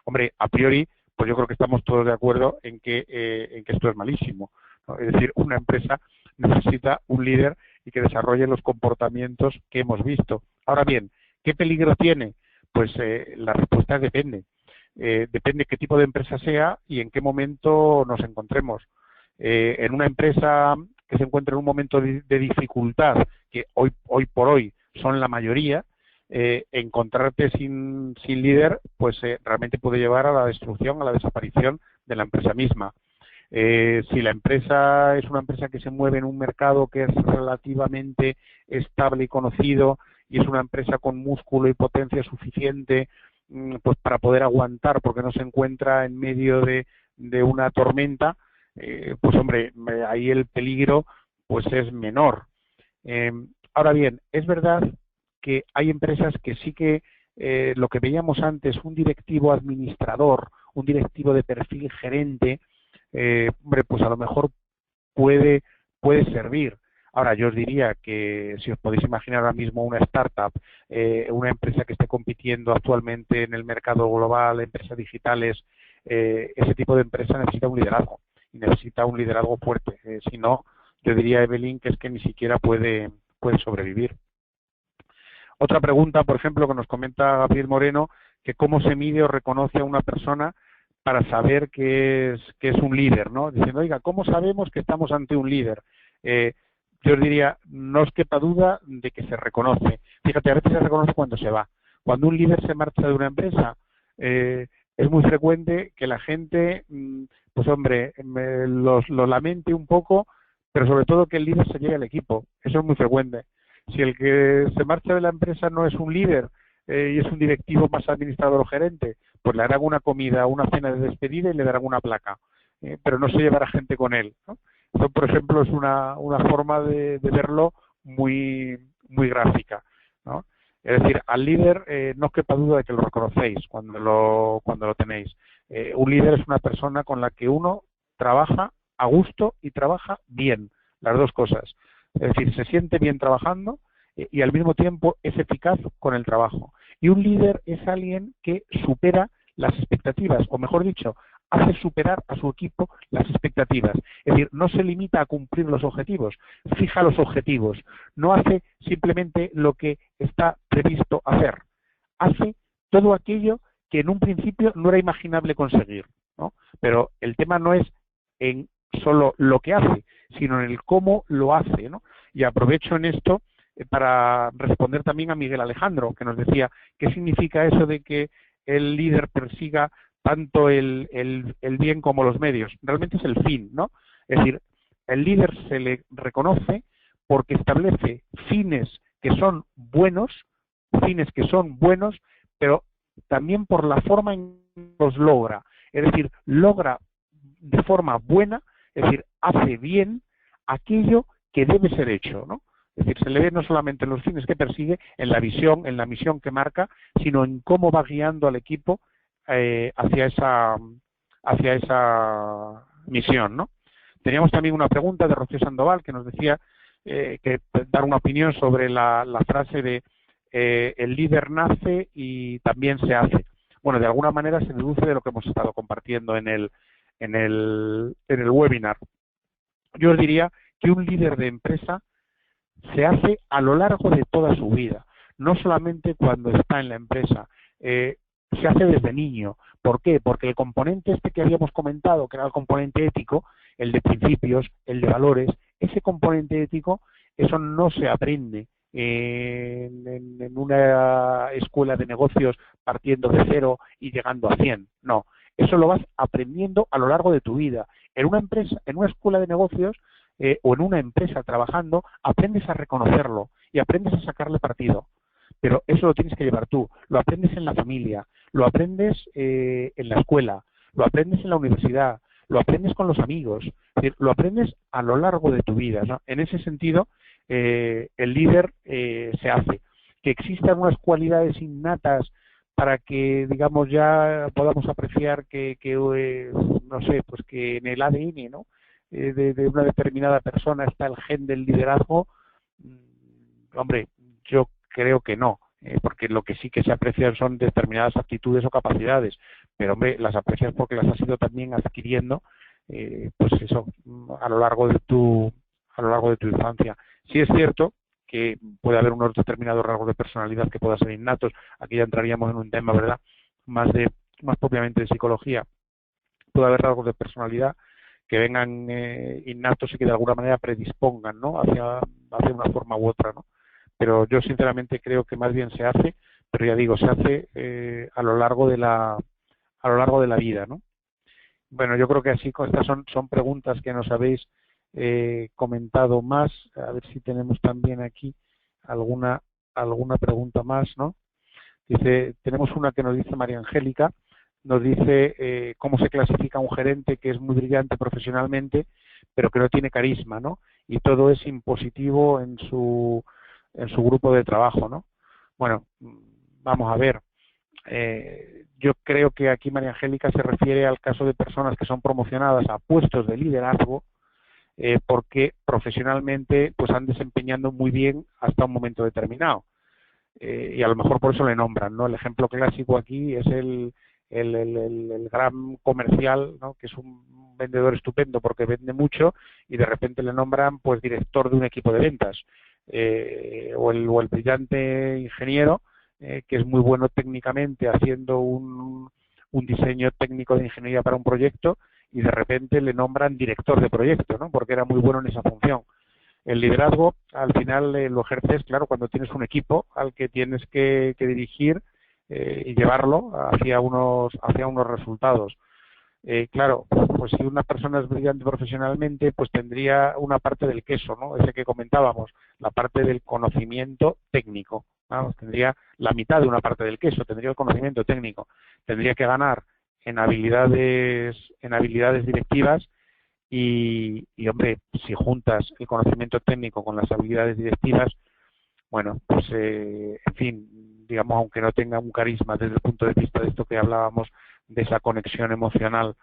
Hombre, a priori, pues yo creo que estamos todos de acuerdo en que esto es malísimo, ¿no? Es decir, una empresa necesita un líder y que desarrolle los comportamientos que hemos visto. Ahora bien, ¿qué peligro tiene? Pues la respuesta depende. Depende qué tipo de empresa sea y en qué momento nos encontremos. En una empresa que se encuentra en un momento de dificultad, que hoy por hoy son la mayoría, encontrarte sin líder, pues realmente puede llevar a la destrucción, a la desaparición de la empresa misma. Si la empresa es una empresa que se mueve en un mercado que es relativamente estable y conocido y es una empresa con músculo y potencia suficiente pues para poder aguantar porque no se encuentra en medio de una tormenta, pues hombre, ahí el peligro pues es menor. Ahora bien, es verdad que hay empresas que sí que lo que veíamos antes, un directivo administrador, un directivo de perfil gerente, hombre, pues a lo mejor puede servir. Ahora, yo os diría que si os podéis imaginar ahora mismo una startup, una empresa que esté compitiendo actualmente en el mercado global, empresas digitales, ese tipo de empresa necesita un liderazgo y necesita un liderazgo fuerte. Si no, yo diría, Evelyn, que es que ni siquiera puede sobrevivir. Otra pregunta, por ejemplo, que nos comenta Gabriel Moreno, que cómo se mide o reconoce a una persona para saber que es un líder, ¿no? Diciendo, oiga, ¿cómo sabemos que estamos ante un líder? Yo os diría, no os quepa duda de que se reconoce. Fíjate, a veces se reconoce cuando se va. Cuando un líder se marcha de una empresa, es muy frecuente que la gente, pues hombre, lo lamente un poco, pero sobre todo que el líder se lleve al equipo. Eso es muy frecuente. Si el que se marcha de la empresa no es un líder y es un directivo más administrador o gerente, pues le harán una comida, una cena de despedida y le darán una placa, pero no se llevará gente con él, ¿no? Eso, por ejemplo, es una forma de verlo muy gráfica, ¿no? Es decir, al líder no os quepa duda de que lo reconocéis cuando lo tenéis. Un líder es una persona con la que uno trabaja a gusto y trabaja bien, las dos cosas. Es decir, se siente bien trabajando y al mismo tiempo es eficaz con el trabajo. Y un líder es alguien que supera las expectativas, o mejor dicho, hace superar a su equipo las expectativas. Es decir, no se limita a cumplir los objetivos, fija los objetivos, no hace simplemente lo que está previsto hacer, hace todo aquello que en un principio no era imaginable conseguir, ¿no? Pero el tema no es en solo lo que hace, sino en el cómo lo hace, ¿no? Y aprovecho en esto para responder también a Miguel Alejandro, que nos decía, ¿qué significa eso de que el líder persiga tanto el bien como los medios? Realmente es el fin, ¿no? Es decir, el líder se le reconoce porque establece fines que son buenos, pero también por la forma en que los logra. Es decir, logra de forma buena, es decir, hace bien aquello que debe ser hecho, ¿no? Es decir, se le ve no solamente en los fines que persigue, en la visión, en la misión que marca, sino en cómo va guiando al equipo hacia esa misión, ¿no? Teníamos también una pregunta de Rocío Sandoval que nos decía que dar una opinión sobre la frase de el líder nace y también se hace. Bueno, de alguna manera se deduce de lo que hemos estado compartiendo en el webinar. Yo os diría que un líder de empresa se hace a lo largo de toda su vida, no solamente cuando está en la empresa, se hace desde niño. ¿Por qué? Porque el componente este que habíamos comentado, que era el componente ético, el de principios, el de valores, ese componente ético, eso no se aprende en una escuela de negocios partiendo de 0 y llegando a 100. No, eso lo vas aprendiendo a lo largo de tu vida. En una empresa, en una escuela de negocios o en una empresa trabajando, aprendes a reconocerlo y aprendes a sacarle partido. pero eso lo tienes que llevar tú. Lo aprendes en la familia, lo aprendes en la escuela, lo aprendes en la universidad, lo aprendes con los amigos, es decir, lo aprendes a lo largo de tu vida, ¿no? En ese sentido, el líder se hace. Que existan unas cualidades innatas para que, digamos, ya podamos apreciar no sé, pues que en el ADN, ¿no? De una determinada persona está el gen del liderazgo. Hombre, yo creo que no, porque lo que sí que se aprecian son determinadas aptitudes o capacidades, pero hombre, las aprecias porque las has ido también adquiriendo, pues eso, a lo largo de tu infancia. Sí es cierto que puede haber unos determinados rasgos de personalidad que puedan ser innatos. Aquí ya entraríamos en un tema, ¿verdad?, más propiamente de psicología. Puede haber rasgos de personalidad que vengan innatos y que de alguna manera predispongan, ¿no?, hacia una forma u otra, ¿no? Pero yo sinceramente creo que más bien se hace, pero ya digo, se hace a lo largo de la vida, ¿no? Bueno, yo creo que así con estas son preguntas que nos habéis comentado más. A ver si tenemos también aquí alguna pregunta más, ¿no? Dice, tenemos una que nos dice María Angélica, nos dice cómo se clasifica un gerente que es muy brillante profesionalmente, pero que no tiene carisma, ¿no? Y todo es impositivo en su grupo de trabajo, ¿no? Bueno, vamos a ver. Yo creo que aquí María Angélica se refiere al caso de personas que son promocionadas a puestos de liderazgo porque profesionalmente pues han desempeñando muy bien hasta un momento determinado. Y a lo mejor por eso le nombran, ¿no? El ejemplo clásico aquí es el gran comercial, ¿no?, que es un vendedor estupendo porque vende mucho y de repente le nombran pues director de un equipo de ventas, o el brillante ingeniero que es muy bueno técnicamente haciendo un diseño técnico de ingeniería para un proyecto y de repente le nombran director de proyecto, ¿no?, porque era muy bueno en esa función. El liderazgo, al final, lo ejerces, claro, cuando tienes un equipo al que tienes que dirigir y llevarlo hacia unos resultados. Claro, pues si una persona es brillante profesionalmente, pues tendría una parte del queso, ¿no?, ese que comentábamos, la parte del conocimiento técnico. Vamos, tendría la mitad de una parte del queso, tendría el conocimiento técnico. Tendría que ganar en habilidades directivas. Y hombre, si juntas el conocimiento técnico con las habilidades directivas, bueno, pues en fin, digamos, aunque no tenga un carisma desde el punto de vista de esto que hablábamos, de esa conexión emocional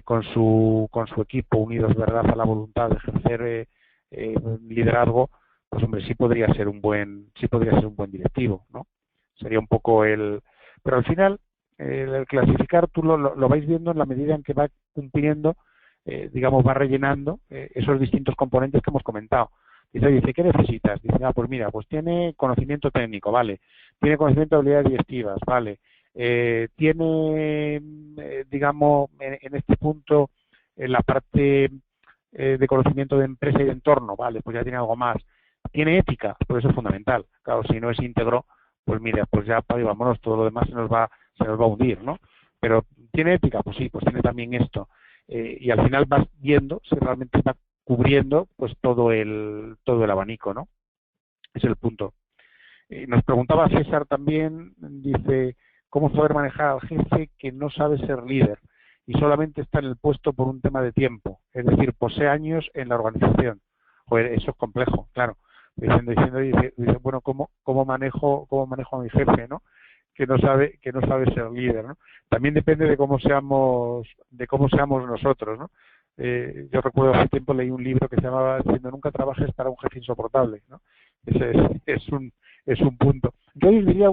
con su equipo, unidos, ¿verdad?, a la voluntad de ejercer liderazgo, pues hombre, sí podría ser un buen directivo, ¿no? Sería un poco pero al final, el clasificar tú lo vais viendo en la medida en que va cumpliendo, digamos, va rellenando esos distintos componentes que hemos comentado. Dice, ¿qué necesitas? Dice, pues mira, pues tiene conocimiento técnico, vale. Tiene conocimiento de habilidades directivas, vale. Tiene, digamos, en este punto, en la parte de conocimiento de empresa y de entorno, vale, pues ya tiene algo más. Tiene ética, pues eso es fundamental. Claro, si no es íntegro, pues mira, pues ya, vámonos, todo lo demás se nos va a hundir, ¿no? Pero ¿tiene ética? Pues sí, pues tiene también esto. Y al final vas viendo si realmente está cubriendo pues todo el abanico, ¿no? Ese es el punto. Nos preguntaba César también, dice, ¿cómo saber manejar al jefe que no sabe ser líder y solamente está en el puesto por un tema de tiempo? Es decir, posee años en la organización. Joder, eso es complejo, claro. Dice, bueno, ¿cómo manejo a mi jefe, ¿no?, que no sabe ser líder, ¿no? También depende de cómo seamos nosotros, ¿no? Yo recuerdo hace tiempo leí un libro que se llamaba diciendo nunca trabajes para un jefe insoportable, ¿no? Ese es un punto. Yo les diría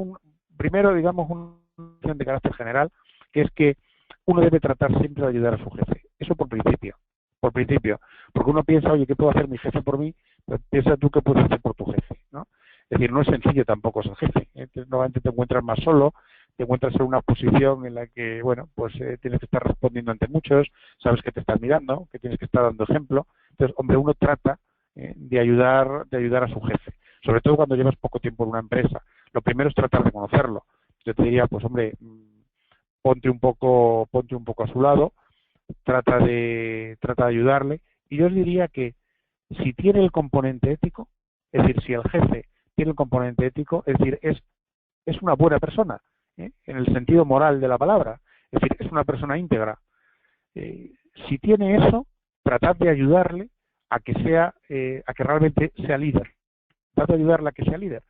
primero, digamos, una cuestión de carácter general, que es que uno debe tratar siempre de ayudar a su jefe. Eso por principio. Porque uno piensa, oye, ¿qué puedo hacer mi jefe por mí? Pues piensa tú qué puedes hacer por tu jefe, ¿no? Es decir, no es sencillo tampoco ser jefe. Normalmente te encuentras más solo, te encuentras en una posición en la que, bueno, pues tienes que estar respondiendo ante muchos, sabes que te están mirando, que tienes que estar dando ejemplo. Entonces, hombre, uno trata de ayudar a su jefe, sobre todo cuando llevas poco tiempo en una empresa. Lo primero es tratar de conocerlo. Yo te diría, pues hombre, ponte un poco a su lado, trata de ayudarle. Y yo os diría que si tiene el componente ético, es decir, si el jefe tiene el componente ético, es decir, es una buena persona, en el sentido moral de la palabra, es decir, es una persona íntegra. Si tiene eso, tratad de ayudarle a que realmente sea líder. Tratad de ayudarle a que sea líder.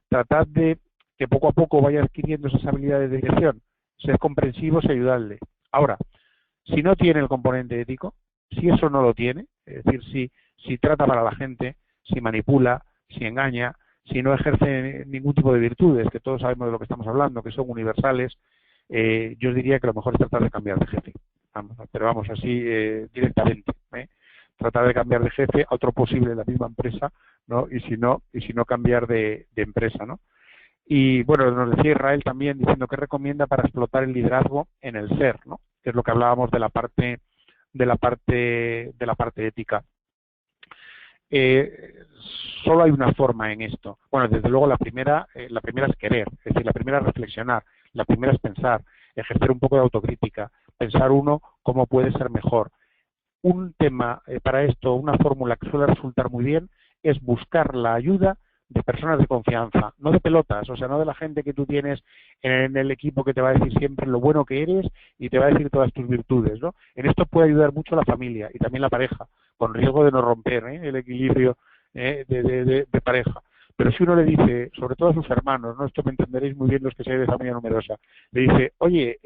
Tratad de que poco a poco vaya adquiriendo esas habilidades de dirección. Ser comprensivos y ayudarle. Ahora, si no tiene el componente ético, si eso no lo tiene, es decir, si trata para la gente, si manipula, si engaña, si no ejerce ningún tipo de virtudes, que todos sabemos de lo que estamos hablando, que son universales, yo os diría que lo mejor es tratar de cambiar de jefe. Pero vamos, así directamente. Tratar de cambiar de jefe a otro posible en la misma empresa, ¿no? Y si no cambiar de empresa, ¿no? Y bueno, nos decía Israel también diciendo que recomienda para explotar el liderazgo en el ser, ¿no? Que es lo que hablábamos de la parte ética. Solo hay una forma en esto. Bueno, desde luego la primera es querer, es decir, la primera es reflexionar, la primera es pensar, ejercer un poco de autocrítica, pensar uno cómo puede ser mejor. Un tema para esto, una fórmula que suele resultar muy bien, es buscar la ayuda de personas de confianza, no de pelotas, o sea, no de la gente que tú tienes en el equipo que te va a decir siempre lo bueno que eres y te va a decir todas tus virtudes, ¿no? En esto puede ayudar mucho la familia y también la pareja, con riesgo de no romper el equilibrio de pareja. Pero si uno le dice, sobre todo a sus hermanos, ¿no? Esto me entenderéis muy bien los que seáis de familia numerosa, le dice, oye,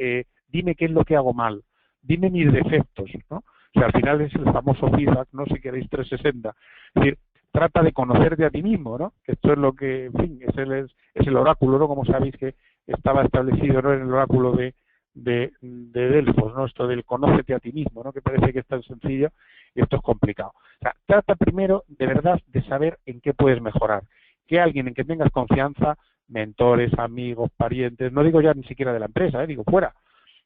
dime qué es lo que hago mal, dime mis defectos, ¿no? O sea, al final es el famoso feedback, ¿no? Si queréis 360. Es decir, trata de conocerte a ti mismo, ¿no? Que esto es lo que, en fin, es el oráculo, ¿no? Como sabéis que estaba establecido, ¿no? En el oráculo de Delfos, ¿no? Esto del conócete a ti mismo, ¿no? Que parece que es tan sencillo y esto es complicado. O sea, trata primero de verdad de saber en qué puedes mejorar. Que alguien en que tengas confianza, mentores, amigos, parientes, no digo ya ni siquiera de la empresa, digo fuera,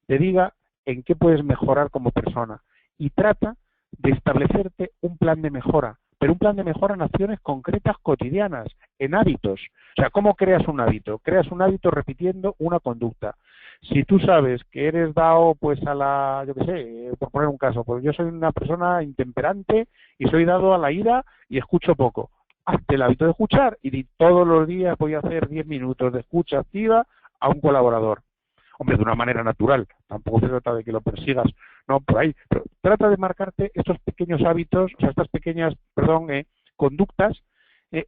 te diga en qué puedes mejorar como persona. Y trata de establecerte un plan de mejora, pero un plan de mejora en acciones concretas cotidianas, en hábitos. O sea, ¿cómo creas un hábito? Creas un hábito repitiendo una conducta. Si tú sabes que eres dado pues a la, yo qué sé, por poner un caso, pues yo soy una persona intemperante y soy dado a la ira y escucho poco. Hazte el hábito de escuchar y todos los días voy a hacer 10 minutos de escucha activa a un colaborador. Hombre, de una manera natural, tampoco se trata de que lo persigas, no, por ahí, pero trata de marcarte estos pequeños hábitos, o sea, estas pequeñas, conductas,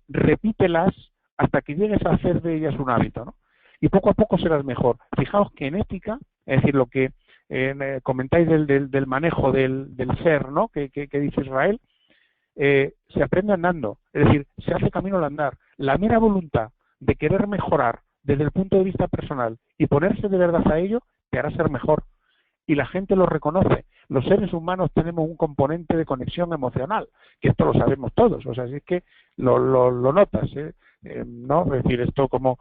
repítelas hasta que llegues a hacer de ellas un hábito, ¿no? Y poco a poco serás mejor. Fijaos que en ética, es decir, lo que comentáis del manejo del ser, ¿no? Que dice Israel, se aprende andando, es decir, se hace camino al andar. La mera voluntad de querer mejorar desde el punto de vista personal y ponerse de verdad a ello, te hará ser mejor. Y la gente lo reconoce. Los seres humanos tenemos un componente de conexión emocional, que esto lo sabemos todos. O sea, si es que lo notas, ¿no? Es decir, esto como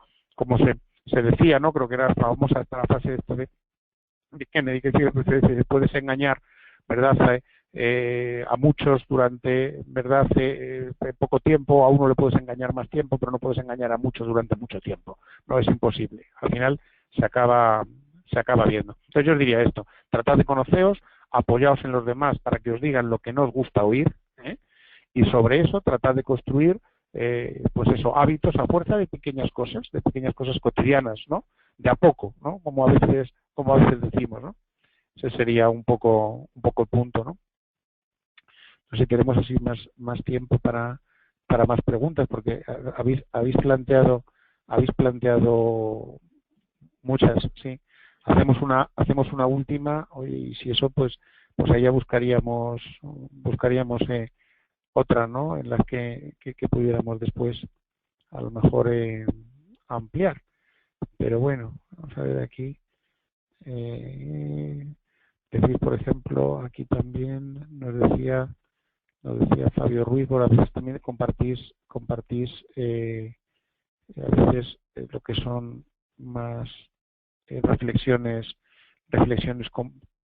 se decía, ¿no? Creo que era famosa esta la frase de Kennedy, que dice, puedes engañar, ¿verdad? A muchos durante, ¿verdad? Poco tiempo, a uno le puedes engañar más tiempo, pero no puedes engañar a muchos durante mucho tiempo. No, es imposible. Al final se acaba viendo. Entonces yo os diría esto, tratad de conoceros, apoyaos en los demás para que os digan lo que no os gusta oír, y sobre eso tratad de construir pues eso, hábitos a fuerza de pequeñas cosas cotidianas, ¿no? De a poco, ¿no? Como a veces decimos, ¿no? Ese sería un poco el punto, ¿no? No sé si queremos así más tiempo para más preguntas, porque habéis planteado muchas, sí. Hacemos una última, y si eso, pues ahí ya buscaríamos otra, ¿no? En las que pudiéramos después a lo mejor ampliar. Pero bueno, vamos a ver aquí. Decís, por ejemplo, aquí también nos decía Fabio Ruiz, por a veces también compartís a veces lo que son más reflexiones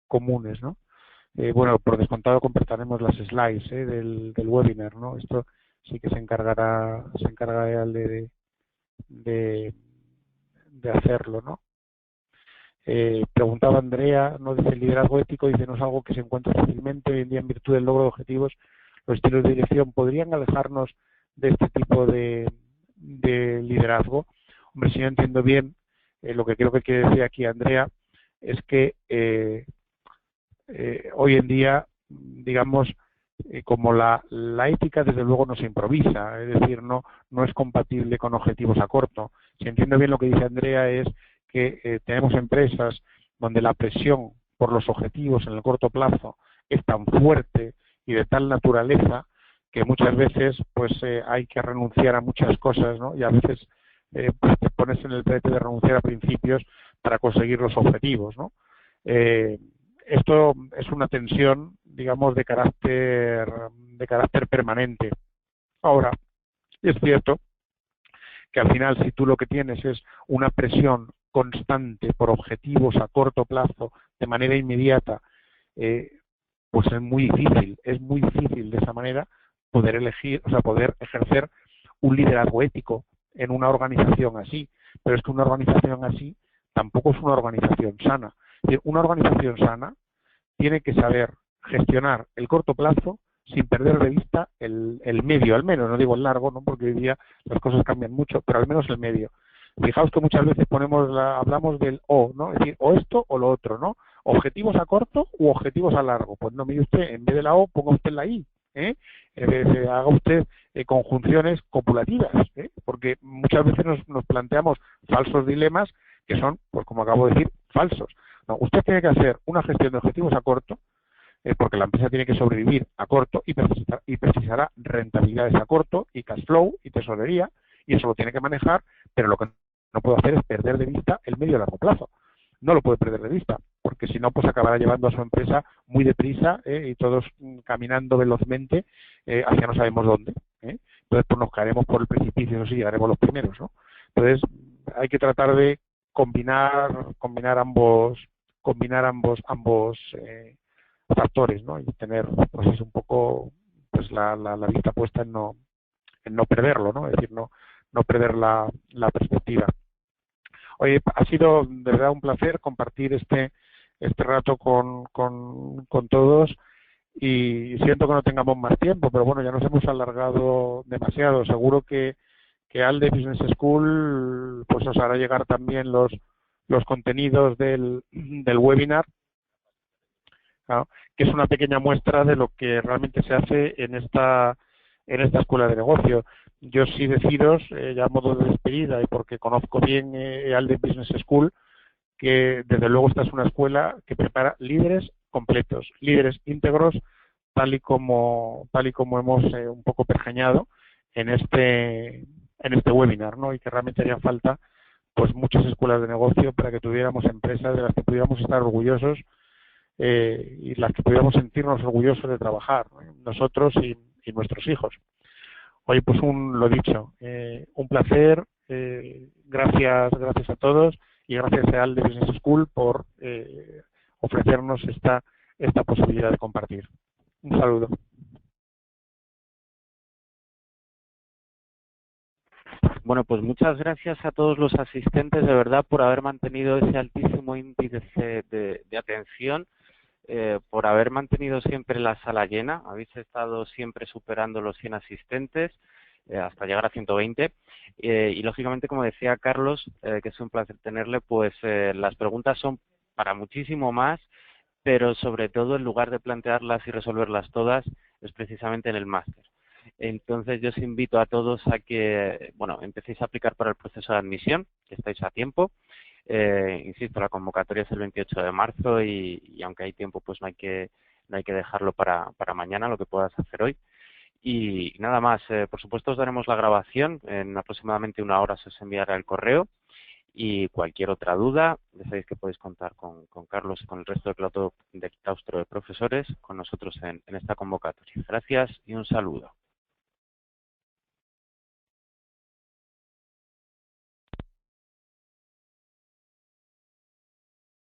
comunes, ¿no? Bueno, por descontado compartiremos las slides del webinar, ¿no? Esto sí que se encargará de hacerlo, ¿no? Preguntaba Andrea, no dice el liderazgo ético, dice no es algo que se encuentra fácilmente hoy en día en virtud del logro de objetivos. Los estilos de dirección podrían alejarnos de este tipo de de liderazgo. Hombre, si yo entiendo bien, lo que creo que quiere decir aquí Andrea es que hoy en día, digamos, como la ética desde luego no se improvisa, es decir, no es compatible con objetivos a corto. Si entiendo bien lo que dice Andrea es que tenemos empresas donde la presión por los objetivos en el corto plazo es tan fuerte y de tal naturaleza que muchas veces pues hay que renunciar a muchas cosas, ¿no? Y a veces pues te pones en el brete de renunciar a principios para conseguir los objetivos, ¿no? Esto es una tensión, digamos, de carácter permanente. Ahora, es cierto que al final, si tú lo que tienes es una presión constante por objetivos a corto plazo, de manera inmediata, pues es muy difícil de esa manera poder elegir, o sea, poder ejercer un liderazgo ético en una organización así. Pero es que una organización así tampoco es una organización sana. Es decir, una organización sana tiene que saber gestionar el corto plazo sin perder de vista el medio, al menos, no digo el largo, ¿no? Porque hoy día las cosas cambian mucho, pero al menos el medio. Fijaos que muchas veces hablamos del o, ¿no? Es decir, o esto o lo otro, ¿no? Objetivos a corto u objetivos a largo. Pues no, mire usted, en vez de la o, ponga usted la i, ¿eh? Haga usted conjunciones copulativas, ¿eh? Porque muchas veces nos planteamos falsos dilemas que son, pues como acabo de decir, falsos. No, usted tiene que hacer una gestión de objetivos a corto, porque la empresa tiene que sobrevivir a corto y precisará rentabilidades a corto y cash flow y tesorería, y eso lo tiene que manejar, pero lo que no puede hacer es perder de vista el medio y largo plazo. No lo puede perder de vista, porque si no, pues acabará llevando a su empresa muy deprisa y todos caminando velozmente hacia no sabemos dónde. Entonces, pues nos caeremos por el precipicio, eso sí, llegaremos los primeros, ¿no? Entonces, hay que tratar de combinar ambos factores, ¿no? Y tener, pues es un poco, pues la vista puesta en no perderlo, ¿no? Es decir, no perder la perspectiva. Oye, ha sido de verdad un placer compartir este rato con todos, y siento que no tengamos más tiempo, pero bueno, ya nos hemos alargado demasiado. Seguro que ALDE Business School pues os hará llegar también los contenidos del webinar, ¿no? Que es una pequeña muestra de lo que realmente se hace en esta escuela de negocio. Yo sí deciros, ya a modo de despedida y porque conozco bien ALDE Business School, que desde luego esta es una escuela que prepara líderes completos, líderes íntegros, tal y como hemos un poco pergeñado en este webinar, ¿no? Y que realmente haría falta pues muchas escuelas de negocio para que tuviéramos empresas de las que pudiéramos estar orgullosos y las que pudiéramos sentirnos orgullosos de trabajar, ¿no? Nosotros y nuestros hijos. Oye, pues lo dicho, un placer, gracias a todos y gracias a ALDE Business School por ofrecernos esta posibilidad de compartir. Un saludo. Bueno, pues muchas gracias a todos los asistentes, de verdad, por haber mantenido ese altísimo índice de atención, por haber mantenido siempre la sala llena. Habéis estado siempre superando los 100 asistentes hasta llegar a 120. Y lógicamente, como decía Carlos, que es un placer tenerle, pues las preguntas son para muchísimo más, pero sobre todo en lugar de plantearlas y resolverlas todas, es precisamente en el máster. Entonces yo os invito a todos a que, bueno, empecéis a aplicar para el proceso de admisión, que estáis a tiempo. Insisto, la convocatoria es el 28 de marzo y aunque hay tiempo, pues no hay que dejarlo para mañana, lo que puedas hacer hoy. Y nada más, por supuesto os daremos la grabación, en aproximadamente una hora se os enviará el correo. Y cualquier otra duda, ya sabéis que podéis contar con Carlos y con el resto del claustro de profesores, con nosotros en esta convocatoria. Gracias y un saludo.